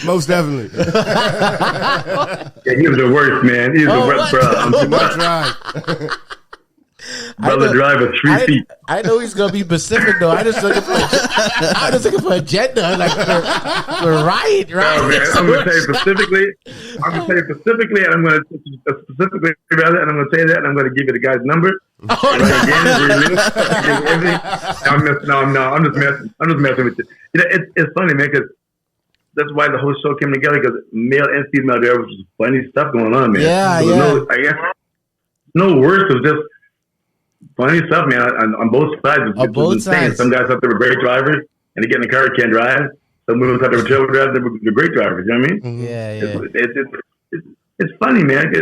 Most definitely. Yeah, he was the worst, man. He was the worst, bro. I'm too much. Brother driver, 3 feet. I know he's gonna be Pacific though. I'm just looking for a gender, like for Ryan. Oh, man, I'm gonna say specifically, and I'm gonna specifically rather, and I'm gonna say that, and I'm gonna give you the guy's number. I'm just messing with you. You know, it's funny, man, because that's why the whole show came together, because male and female there was funny stuff going on, man. Yeah, so I guess no worse of just funny stuff, man, on both sides. On both sides. Some guys thought they were great drivers, and they get in the car and can't drive. Some women thought they were terrible drivers, they're great drivers. You know what I mean? Yeah. It's funny, man.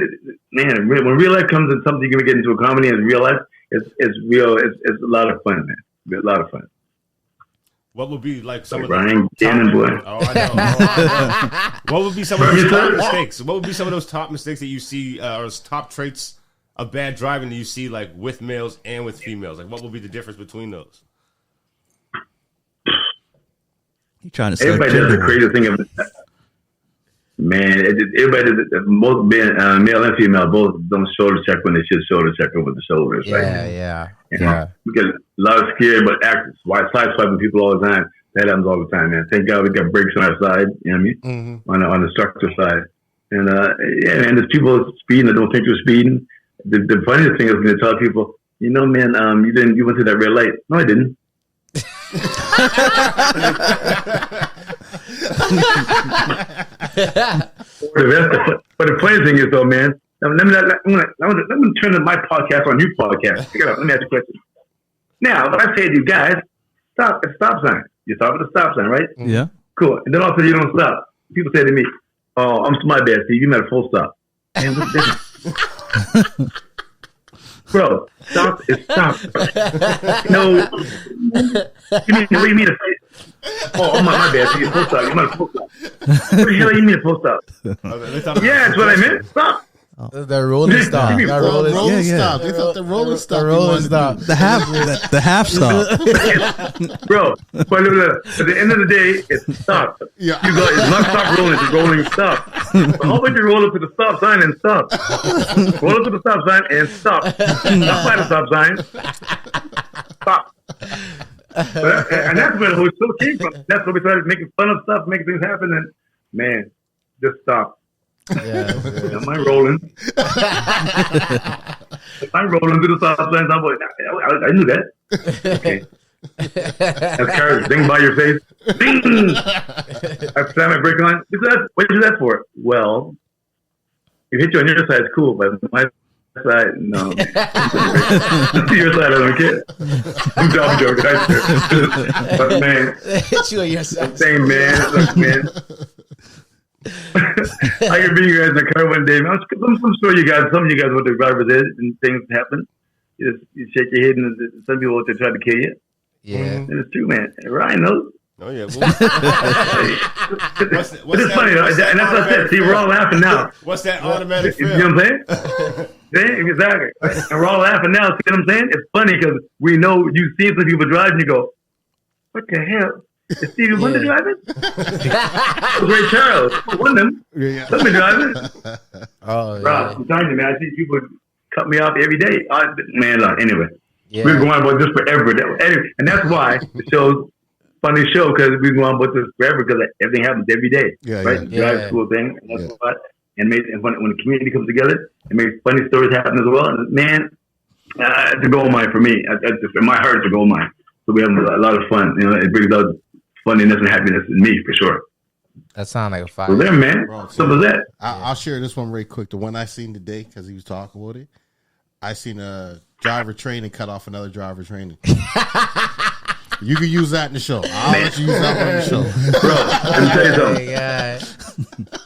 Man, when real life comes and something you're gonna get into a comedy and real life, it's real. It's a lot of fun, man. It's a lot of fun. What would be like some of Ryan Gannon, boy? Oh, I know. What would be some of those top mistakes? What would be some of those top mistakes that you see, or top traits of bad driving that you see, like with males and with females? Like, what would be the difference between those? You trying to say everybody does the crazy thing of man. Everybody does both male and female both don't shoulder check when they should shoulder check over the shoulders. Yeah, right? yeah. You know, we get a lot of scared, but actors side swiping people all the time. That happens all the time, man. Thank God we got brakes on our side. You know what I mean? Mm-hmm. On the structure side, and yeah, man. There's people speeding that don't think they're speeding. The funniest thing is when they tell people, you know, man, you went through that red light. No, I didn't. But the funny thing is, though, man, let me turn my podcast on your podcast. Let me ask you a question. Now, if I say to you guys, stop at a stop sign. You stop at a stop sign, right? Yeah. Cool. And then all of a sudden you don't stop. People say to me, oh, I'm my bad, Steve. You meant a full stop. And what's the difference? Bro, stop is stop. No. What do you mean a oh, my bad. So you full stop. You meant a full stop. What the hell do you mean a full stop? Yeah, that's what I meant. Stop. The rolling stop. Rolling stop. They thought the rolling stop. The rolling stop. The half stop. Bro, but at the end of the day, it's stop. Yeah. You go, it's not stop rolling, it's rolling stop. So how about you roll up to the stop sign and stop? Roll up to the stop sign and stop. Not by the stop sign. Stop. And that's where the whole show came from. That's where we started making fun of stuff, making things happen, and man, just stop. Yeah, am I rolling? If I'm rolling through the stop signs, I'm like, I knew that. Okay. That's courage. Ding by your face. Ding! I slam my brake on. What is that for? Well, if hit you on your side, it's cool, but my side, no. Your side, I don't care. I'm joking. But man, hit you on your side. Same man. Look, man. I could be you guys in the car one day. I'm sure some of you guys what the drivers is and things happen. You shake your head and some people will try to kill you. Yeah, and it's true, man. Ryan knows. Oh yeah. But it's funny, and that's what I said. See, we're all laughing now. What's that automatic feel? You know what I'm saying? Exactly. And we're all laughing now. See what I'm saying? It's funny because we know you see some people drive and you go, "What the hell? Is Stevie Wonder driving?" Ray Charles, one of them. Let me driving. Oh, yeah. Bro, I'm telling you, man. I see people cut me off every day. Anyway, yeah. We're going about this forever. Anyway, and that's why the show's funny show, because we're going about this forever, because everything happens every day. Right? The drive school thing. And that's what. And when the community comes together, it makes funny stories happen as well. And man, it's a gold mine for me. In my heart, it's a gold mine. So we have a lot of fun. You know, it brings out funniness and happiness in me for sure. That sounds like a fire. So there, man. So was that. I'll share this one very quick. The one I seen today, because he was talking about it. I seen a driver training cut off another driver training. You can use that in the show. I'll let you use that one in the show. Bro, let me tell you something.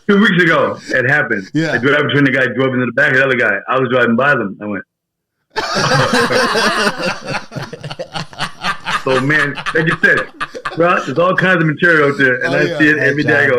2 weeks ago, it happened. Yeah. The driver training guy drove into the back of the other guy. I was driving by them. I went. So man, like you said, bro, there's all kinds of material out there, and I see it every day. I go,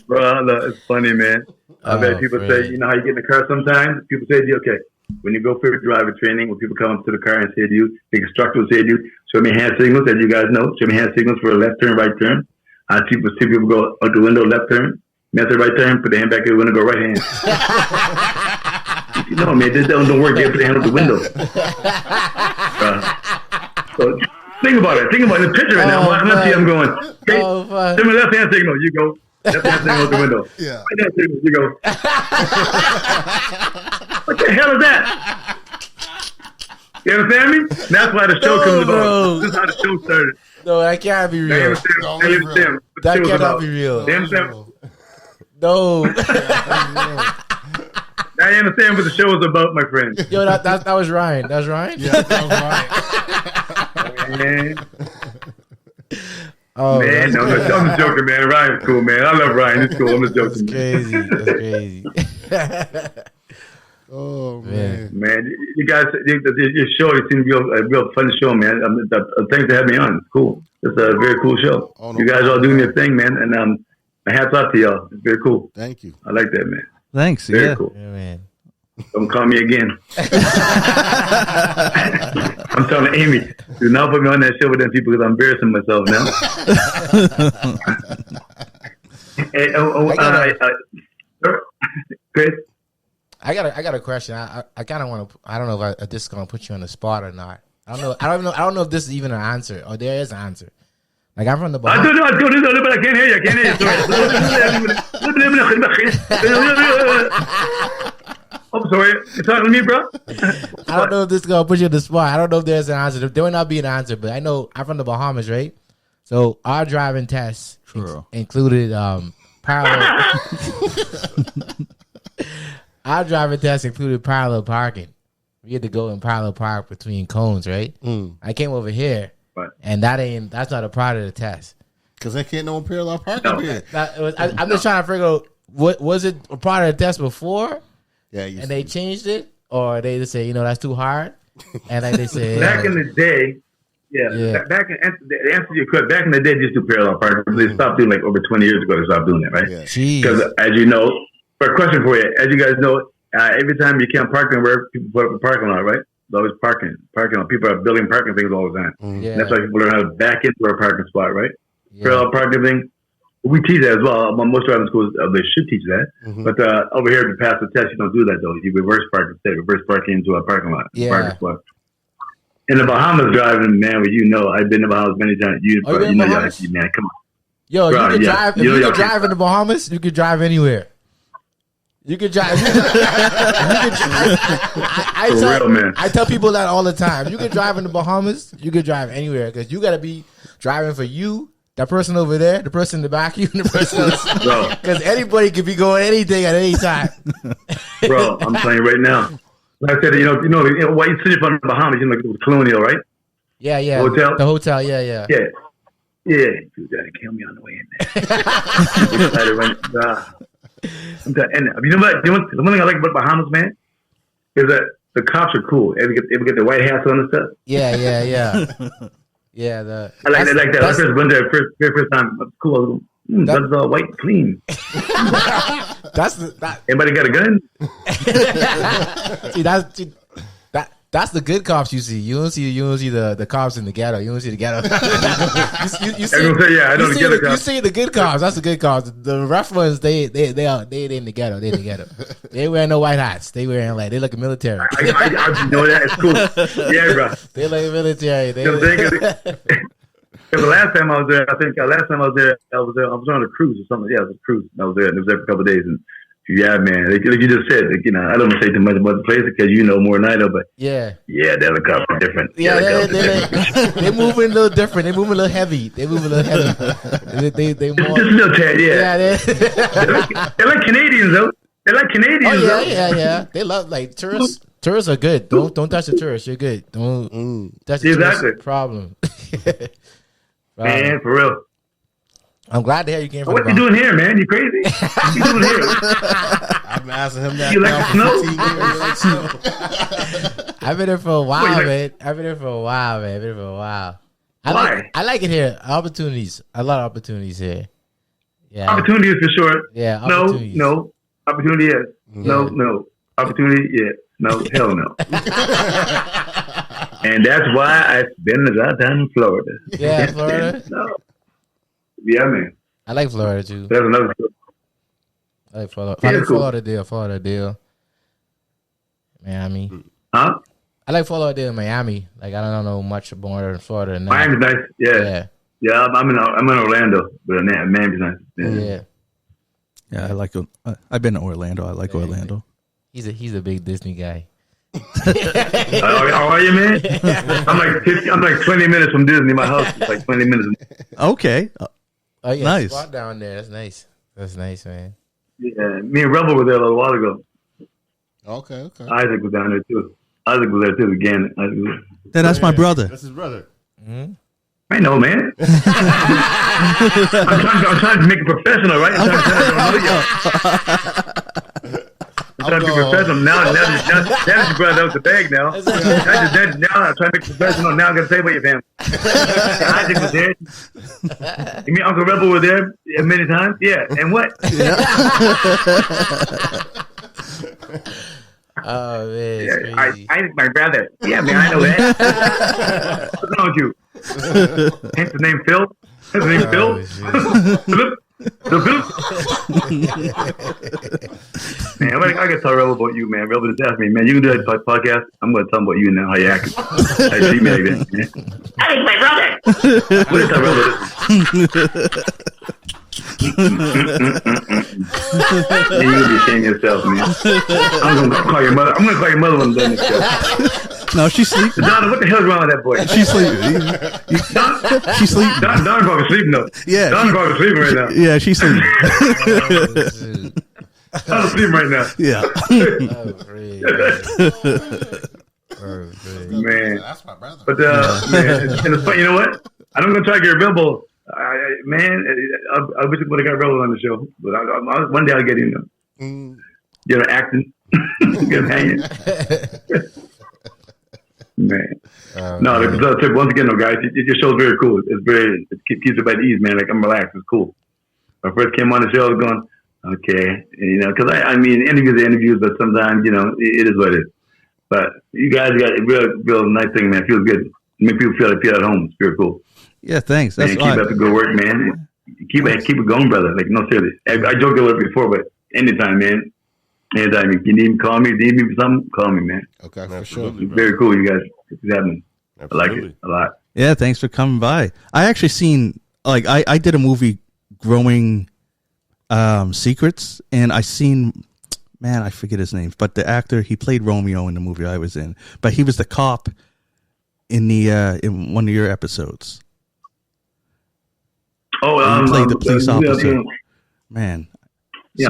bro, it's funny, man. I bet people say, you know how you get in the car sometimes? People say to you, okay, when you go for driver training, when people come up to the car and say to you, the instructor will say to you, show me hand signals, as you guys know, show me hand signals for a left turn, right turn. I see people go out the window, left turn, method right turn, put the hand back in the window, go right hand. No, man, this don't work. You have to put the hand out the window. So think about it. Think about the picture right now. I'm going, okay, send me left hand signal. You go. Left hand signal out the window. Yeah. Right hand signal. You go. What the hell is that? You understand me? That's why the show comes about. This is how the show started. No, that can't be real. That cannot be real. You understand? No. I understand what the show is about, my friend. Yo, that was Ryan. That was Ryan? Yeah, that was Ryan. Man. Oh, man, no, I'm just joking, man. Ryan's cool, man. I love Ryan. It's cool. I'm just joking. That's crazy. Oh man, you guys, your show it seems a real fun show, man. Thanks for having me on. It's cool. It's a very cool show. Oh, no you guys problem. all doing your thing, man, and my hats off to y'all. It's very cool. Thank you. I like that, man. Thanks. Very cool. Yeah, man. Don't call me again. I'm telling Amy, do not put me on that show with them people because I'm embarrassing myself now. Chris? I got a question. I kind of want to. I don't know if this is gonna put you on the spot or not. I don't know if this is even an answer or there is an answer. Like I'm from the Bahamas. I don't know, but I can't hear you. I'm sorry. You're talking to me, bro? I don't know if this is gonna put you on the spot. I don't know if there's an answer. There will not be an answer, but I know I'm from the Bahamas, right? So our driving tests included parallel. Our driving test included parallel parking. We had to go in parallel park between cones, right? I came over here, and that's not a part of the test. Because they can't know parallel parking here. I'm just trying to figure out, what was it a part of the test before? Yeah, and they changed it, or they just say, that's too hard, and like they say back in the day. Back in the answer you could. Back in the day, they just do parallel parking. They stopped doing over 20 years ago. They stopped doing it, right? Because as you know. For a question for you, as you guys know, every time you can't park anywhere, people put up a parking lot, right? There's always parking lot. People are building parking things all the time. That's why people learn how to back into a parking spot, right? Parallel parking thing. We teach that as well. Most driving schools, they should teach that. But over here, to pass the test, you don't do that, though. You reverse park instead. Reverse parking into a parking lot. Parking spot. In the Bahamas driving, man, I've been to the Bahamas many times. Man, come on. Yo, bro, you can drive. If you can drive in the Bahamas, you can drive anywhere. You can drive. I tell people that all the time. You can drive in the Bahamas. You can drive anywhere because you got to be driving for you, that person over there, the person in the back of you, and the person because anybody could be going anything at any time. Bro, I'm telling you right now. Like I said, why you sit from the Bahamas? The Colonial, right? Yeah. The hotel, yeah. Yeah, dude, that kill me on the way in there. And you know what? The one thing I like about Bahamas, man, is that the cops are cool. Ever get the white hats on and stuff? Yeah. Yeah. I like that. I first went there first time. Cool. That's all white, clean. Anybody got a gun? See, that's the good cops you see. You don't see the cops in the ghetto. You don't see the ghetto. you see the good cops. That's the good cops. The rough ones, they in the ghetto. They in the ghetto. They wearing no white hats. They wearing they look military. I know that. It's cool. Yeah, bro. They look military. The last time I was there, I was on a cruise or something. Yeah, it was a cruise. I was there for a couple of days, and yeah, man, like you just said, I don't want to say too much about the place because you know more than I know, but the helicopters are different. Yeah, they move a little different. They move a little heavy. They more just a little tad, they're like Canadians though. They're like Canadians. Oh yeah. They love tourists. Tourists are good. Don't touch the tourists. You're good. Don't touch the tourists. Problem. Man, for real. I'm glad to hear you came from What the you Bronx. doing here, man? You crazy? What you doing here? I've been asking him that You like now the for snow? 15 years. You like snow? I've been here for a while, Wait, man. I've been here for a while, man. I've been here for a while. Why? I like it here. Opportunities. A lot of opportunities here. Yeah. Opportunities for sure. Yeah. No, Opportunities. no. Opportunity, yes. No, no. Opportunity, yes. No, hell no. And that's why I spend the lot down in Florida. Yeah, Florida. No. Yeah, man. I like Florida too. That's another story. I like Florida. Yeah, I like it's cool. Florida deal. Miami. Huh? I like Florida deal, Miami. Like I don't know much more in Florida than that. Miami's nice. Yeah. Yeah. I'm in Orlando, but Miami's nice. Yeah. Yeah, I like. I've been to Orlando. I like Orlando. He's a big Disney guy. How are you, man? I'm like 20 minutes from Disney. My house is like 20 minutes. Okay. Oh yeah, Nice. spot down there. That's nice. That's nice, man. Yeah, me and Rebel were there a little while ago. Okay. Isaac was down there too. Isaac was there too again. Then that's my brother. That's his brother. I know, man. I'm trying to make it professional, right? I'm trying to be professional. Now that you brought out the bag now. Now I'm trying to make it professional. Now I'm going to say what you fam. Isaac was there. You mean Uncle Rebel was there many times? Yeah. And what? Oh man, it's I crazy. my brother. Yeah, man, I know that. What's wrong with you? Hence the name Phil. His name Phil. shit. Philip. Man, I can tell Rebel about you, man. Rebel just asked me, man, you can do that podcast? I'm going to tell him about you now, how you acting. How you treat me like that, man. That is my brother. I'm going to tell Rebel this. You need to be ashamed of yourself, man. I'm gonna call your mother. I'm gonna call your mother when I'm done this show. No, she's sleeping. Donna, what the hell's wrong with that boy? She's sleeping. She's sleeping. Donna probably sleeping though. Yeah, Donna probably sleeping right now. Yeah, she's sleeping. Oh, shoot. Donna's sleeping right now. Yeah. Oh, crazy. Oh, crazy. Man. That's my brother. But man, and it's funny. You know what? I'm gonna try to get Rebel. Man, I wish I would have got Rebel on the show, but one day I'll get him. Get her acting, get him hanging. Man, no. Once again, though, guys, your show's very cool. It keeps it at ease, man. Like I'm relaxed. It's cool. When I first came on the show, I was going, okay, because I mean, interviews are interviews, but sometimes it is what it is. But you guys got a real nice thing, man. It feels good. Make people feel at home. It's very cool. Yeah, thanks. Man, That's keep up the good work, man. Keep it going, brother. Like, no, seriously. I joked about it before, but anytime, man. Anytime. If you need me, call me. If you need me for something, call me, man. Okay, for sure. It's very cool, you guys. It's happening. Absolutely. I like it a lot. Yeah, thanks for coming by. I actually seen I did a movie, Growing Secrets, and I seen, man, I forget his name, but the actor, he played Romeo in the movie I was in, but he was the cop in in one of your episodes. Oh, He played the police officer. Yeah, Man, yeah.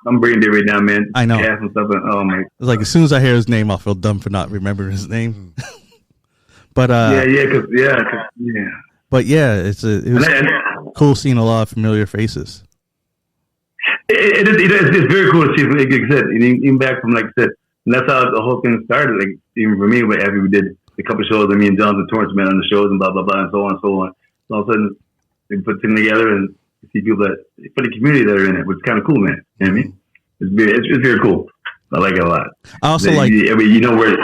I'm brain dead right now, man. I know. Gas and stuff. Oh my. it's like as soon as I hear his name, I'll feel dumb for not remembering his name. But Yeah. but yeah, it was cool seeing a lot of familiar faces. It's very cool to see. Like I said, even back from, like I said, and that's how the whole thing started. Like, even for me, after we did a couple of shows, me and Jonathan Torrance met on the shows and blah blah blah and so on and so on. So all of a sudden, we put things together and see people for the community that are in it, which is kind of cool, man. You know what I mean? It's very cool. I like it a lot. I also where.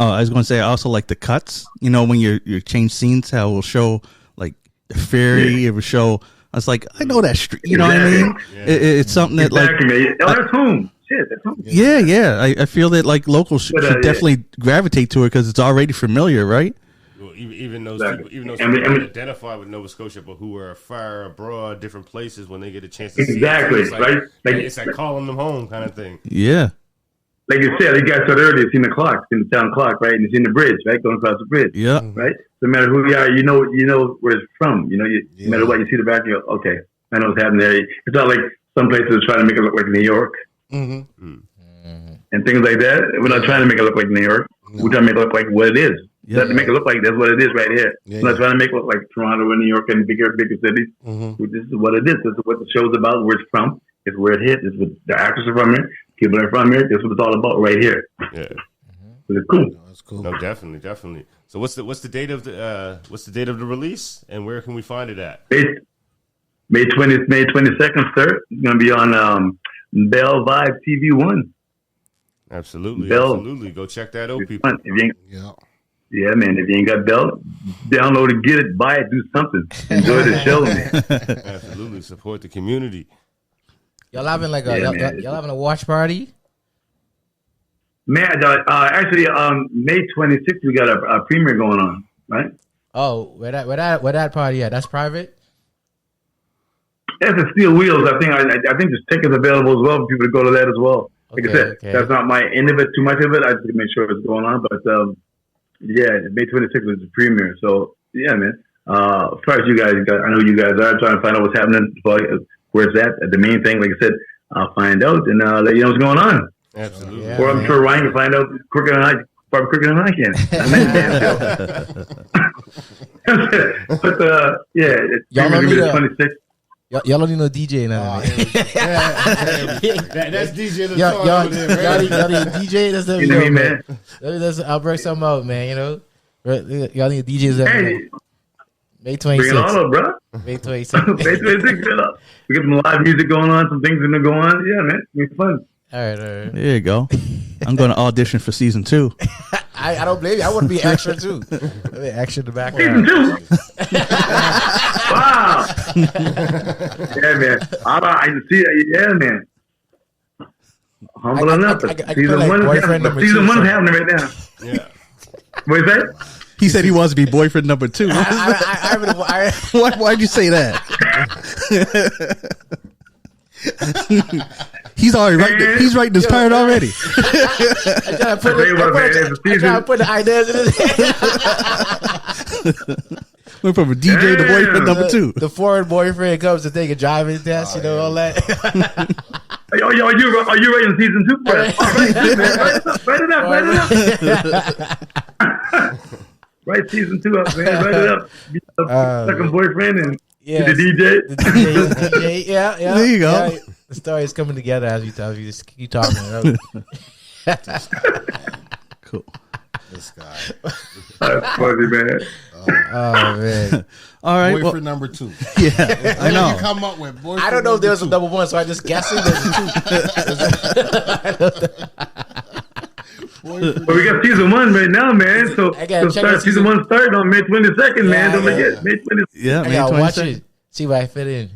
Oh, I was going to say, I also like the cuts. When you change scenes, how it will show like the ferry. It will show. I was like, I know that street. You know what I mean? Yeah. It's something that Man. Oh, that's home. Shit, that's home. Yeah. I feel that like locals should definitely gravitate to it because it's already familiar, right? Well, even those Exactly. people, I mean- identify with Nova Scotia, but who are far abroad, different places, when they get a chance to Exactly, see it, right? It's like calling them home kind of thing. Yeah. Like you said, you guys said earlier, you've seen the clock, seen the town clock, right? And you've seen the bridge, right? Going across the bridge, Yeah. right? No matter who you are, you know where it's from. No matter what, you see the back, you go, okay, I know what's happening there. It's not like some places are trying to make it look like New York and things like that. We're not trying to make it look like New York. We're trying to make it look like what it is. Yeah. Not to make it look like that's what it is right here. Yeah, I'm not yeah. trying to make it look like Toronto and New York and bigger cities. Mm-hmm. This is what it is. This is what the show's about. Where it's from. It's where it hit. It's what the actors are from here. People are from here. This is what it's all about right here. Yeah. It's cool. That's cool. No, definitely. So what's the date of the release, and where can we find it at? May 22nd, sir. It's gonna be on Bell Vibe TV1. Absolutely. Go check that out, people. If you ain't, Yeah. yeah, man. If you ain't got Bell, download it, get it, buy it, do something. Enjoy the show, man. Absolutely. Support the community. Y'all having like Yeah, y'all, man. y'all having a watch party? Man, actually, May 26th, we got a premiere going on, right? Oh, where that party at? That's private. That's a Steel Wheels. I think there's tickets available as well for people to go to that as well. Like I said, Okay. that's not my end of it, too much of it. I just make sure it's going on. But yeah, May 26th is the premiere. So yeah, man. As far as you guys, I know you guys are trying to find out what's happening, where it's at. The main thing, like I said, I'll find out and let you know what's going on. Absolutely. Yeah. Or I'm sure Ryan can find out quicker than I, probably quicker than I can. But yeah, it's Y'all gonna don't be need the a- 26th. Y'all don't need no DJ now. That's DJ Y'all need a DJ. That's the You know what I mean, man? I'll break something out, man. You know, y'all need DJs. Hey, May bring it all 26th. up, bro. May 26th. May 26th, bring it up. We get some live music going on, some things gonna go on. Yeah, man, it's fun. All right. There you go. I'm going to audition for season 2. I don't blame you. I want to be extra too. I'll be extra in the Season background. 2. Wow. Yeah, man. I see. Yeah, man. Humble enough. I can Season put, like, 1 is boyfriend happening. number Season 2 1 is something. happening right now. Yeah. What is that? He said he wants to be boyfriend number 2. Why'd you say that? He's already writing. He's writing this part already. I try to put Tell you what, man, it's a I try to season. put the ideas in his head. Went from a DJ to boyfriend number 2. The foreign boyfriend comes to take a driving test, all that. Yo, are you writing season 2 for us? All right, man. Write it up. Write season 2 up, man. Write it up. Be a second boyfriend and Yeah, be the DJ. the DJ, yeah. There you go. Yeah. The story is coming together as you just keep talking. Cool. This guy. That's funny, man. Oh man, All right. Boyfriend Well, number 2. yeah, I You know. come up with boyfriend. I don't know if there was a number number 1, so I just guessed it. There's a 2. But we got season 1 right now, man. So, I gotta check out season 1 starting on May 22nd, man. Don't Yeah. forget, May 22nd. Yeah, I May gotta watch 22nd. it, see where I fit in.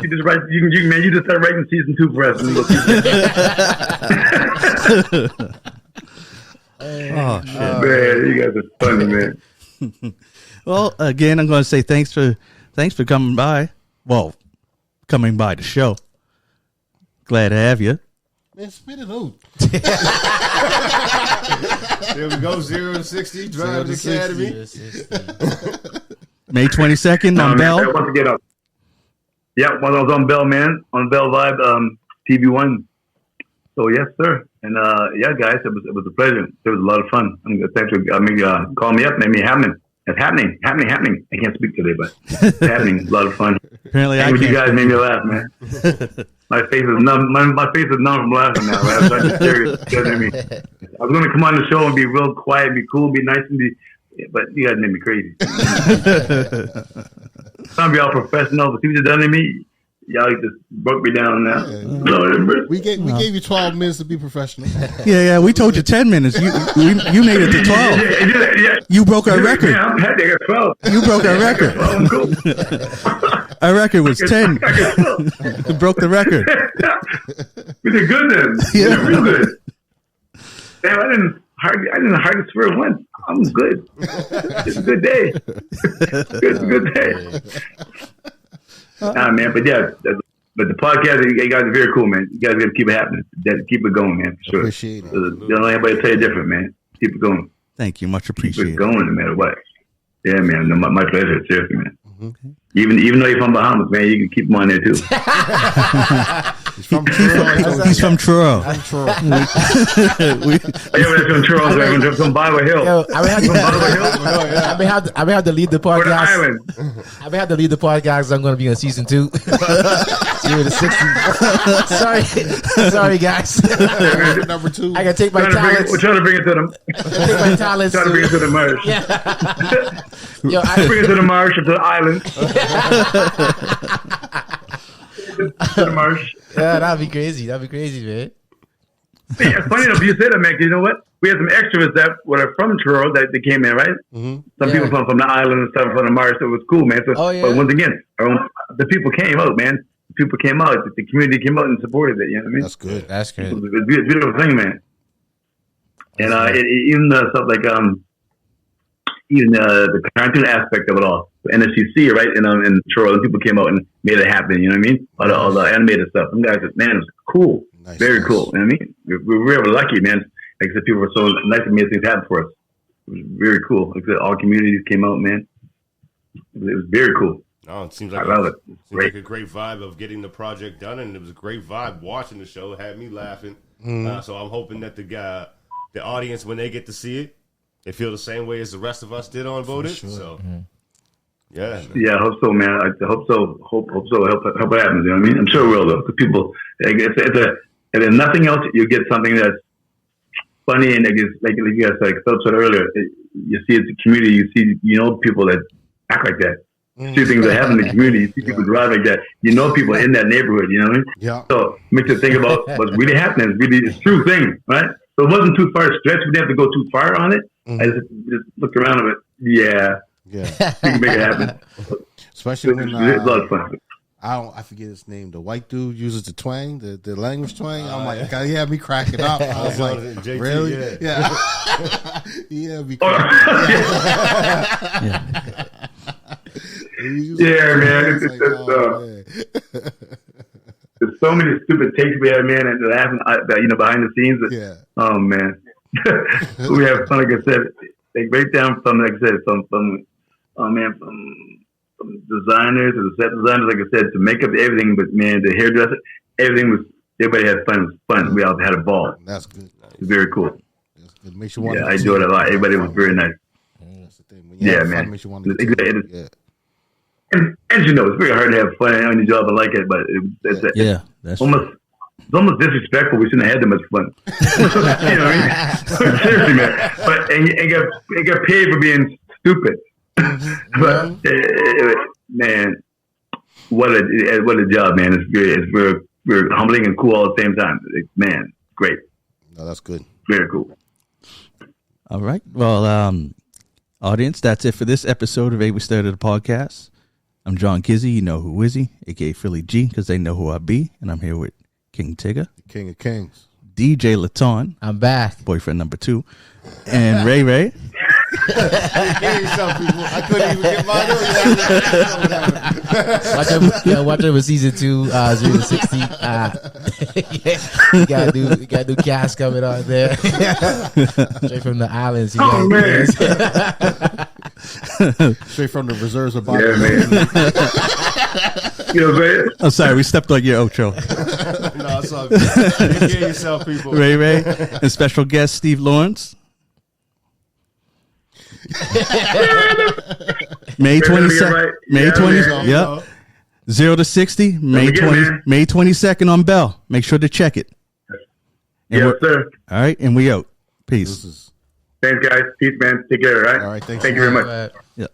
You just write. You just start writing season 2 for us. And we'll Oh shit. man, you guys are funny, man. Well, again, I'm going to say thanks for coming by. Well, coming by the show. Glad to have you. Man, spit it out. There we go. 0 to 60. Driving 0 to Academy. 60. May 22nd on Bell. Once again, when I was on Bell, man, on Bell Vibe TV1. So yes, sir. And yeah, guys, it was a pleasure. It was a lot of fun. Thanks for call me up, made me happen. It's happening. I can't speak today, but it's happening. A lot of fun. Apparently, I Hanging with you can't. guys made me laugh, man. My face is numb. My face is numb from laughing now. Man. I'm trying to serious. You know what I mean? I was going to come on the show and be real quiet, be cool, be nice, and but you guys made me crazy. Trying to be all professional, but see what you done to me. Y'all just broke me down now. Lord have mercy. We gave you 12 minutes to be professional. Yeah. We told you 10 minutes. You made it to 12. Yeah. You broke our record. Yeah, I'm happy. I got 12. You broke our record. I'm cool. Our record was 10. I got 12. You broke the record. We did good then. Yeah. We did real good. Damn, I didn't hardly swear once. I'm good. It's a good day. It's a good day. Nah, man, but yeah, but the podcast, you guys are very cool, man. You guys got to keep it happening. Keep it going, man, for sure. Appreciate it. Don't let anybody tell you different, man. Keep it going. Thank you. Much Keep it appreciated. going no matter what. Yeah, man. No, my pleasure. Seriously, man. Mm-hmm. Even though you're from Bahamas, man, you can keep them on there too. He's from Truro. He's from Truro. I'm Truro. We- Yeah, we're from Charles. We're from Bible Hill. Yo, I may have to, Bible Hill. I may have to leave the Or the podcast. island. I may have to leave the podcast. I'm going to be on season 2. 0 to 60. Sorry, guys. Number 2. I can take my We're talents. trying to bring it to them. Take my talents. Trying to bring it to the marsh. Yo, Bring it to the marsh or to the island. To the marsh. yeah, that'd be crazy. That'd be crazy, man. Yeah, it's funny enough you say that, man. 'Cause you know what? We had some extras that were from Truro that they came in, right? Some Yeah. people from the island and stuff from the marsh. So it was cool, man. So, Oh, yeah. But once again, the people came out, man. The people came out. The community came out and supported it. You know what I mean? That's good. That's It crazy. was a beautiful thing, man. And even stuff like even the cartoon aspect of it all, the NSCC, right? In Truro, and people came out and made it happen. You know what I mean? All the animated stuff. Some guys said, man, it was cool, Nice, very nice. cool. You know what I mean? We were lucky, man. Like I said, people were so nice to make things happen for us. It was very cool. Like I said, all communities came out, man. It was very cool. Oh, it seems I like love it. Seems Great. like a great vibe of getting the project done, and it was a great vibe watching the show. It had me laughing. So I'm hoping that the audience, when they get to see it, they feel the same way as the rest of us did on Voted. sure. So, yeah. Yeah, I hope so, man. I hope so. Hope so. Hope it happens. You know what I mean? I'm sure it will, though. Because people, and if nothing else, you get something that's funny and like you guys like Philip said earlier. You see it's a community. You know people that act like that. See things that happen in the community. You see people drive like that. You know people in that neighborhood. You know what I mean? Yeah. So it makes you think about what's really happening. It's true thing, right? So it wasn't too far stretched. We didn't have to go too far on it. I just looked around and went, yeah, Yeah. we can make it happen. Especially when It's a lot of fun. I forget his name. The white dude uses the twang, the language twang. I'm like, God, he had me cracking up. I was like, JT, really? yeah. Yeah. me Oh, cracking Yeah, man. It's like, oh, man. There's so many stupid takes we have, man, and laughing, behind the scenes. Yeah. Oh man, we have fun. Like I said, they break down from, like I said, from designers to the set designers, like I said, to make up everything. But man, the hairdresser, everything was. Everybody had fun. It was fun. We all had a ball. That's good. It was very cool. It makes you want Yeah, I enjoyed it a lot. Everybody was very nice. That's the thing. When you Yeah, have fun, man. it makes you want to It- yeah. And you know, it's very hard to have fun on your job. I like it, but Yeah, that's it's almost disrespectful. We shouldn't have had that much fun. You know what I mean? Seriously, man. But and get paid for being stupid. But man, what a job, man! It's very humbling and cool all at the same time. Man, great, No, that's good. very cool. all right. Well, audience, that's it for this episode of A We Started a Podcast. I'm John Kizzy. You know who Wizzy, aka Philly G, because they know who I be, and I'm here with King Tigger, King of Kings. DJ Laton, I'm back. boyfriend number 2, and Ray Ray. Hear yourself, people. I couldn't even get mine on. Watch over season 2, 0 to 60. You gotta do cast coming on there. Straight from the islands. You Oh man, Straight from the reserves of yeah, man. You know what I'm saying? I'm sorry, we stepped on your outro. No, it's all good. Take care of yourself, people. Ray Ray and special guest Steve Lawrence. May 22nd. Right. May Yeah, 20. man. Yep. 0 to 60. May forget, 20. man. May 22nd on Bell. Make sure to check it. And Yes, we're- sir. all right, and we out. Peace. This is Thanks, guys. Peace, man. Take care. All right. all right. Thanks. Thank you very much. Uh, Yeah.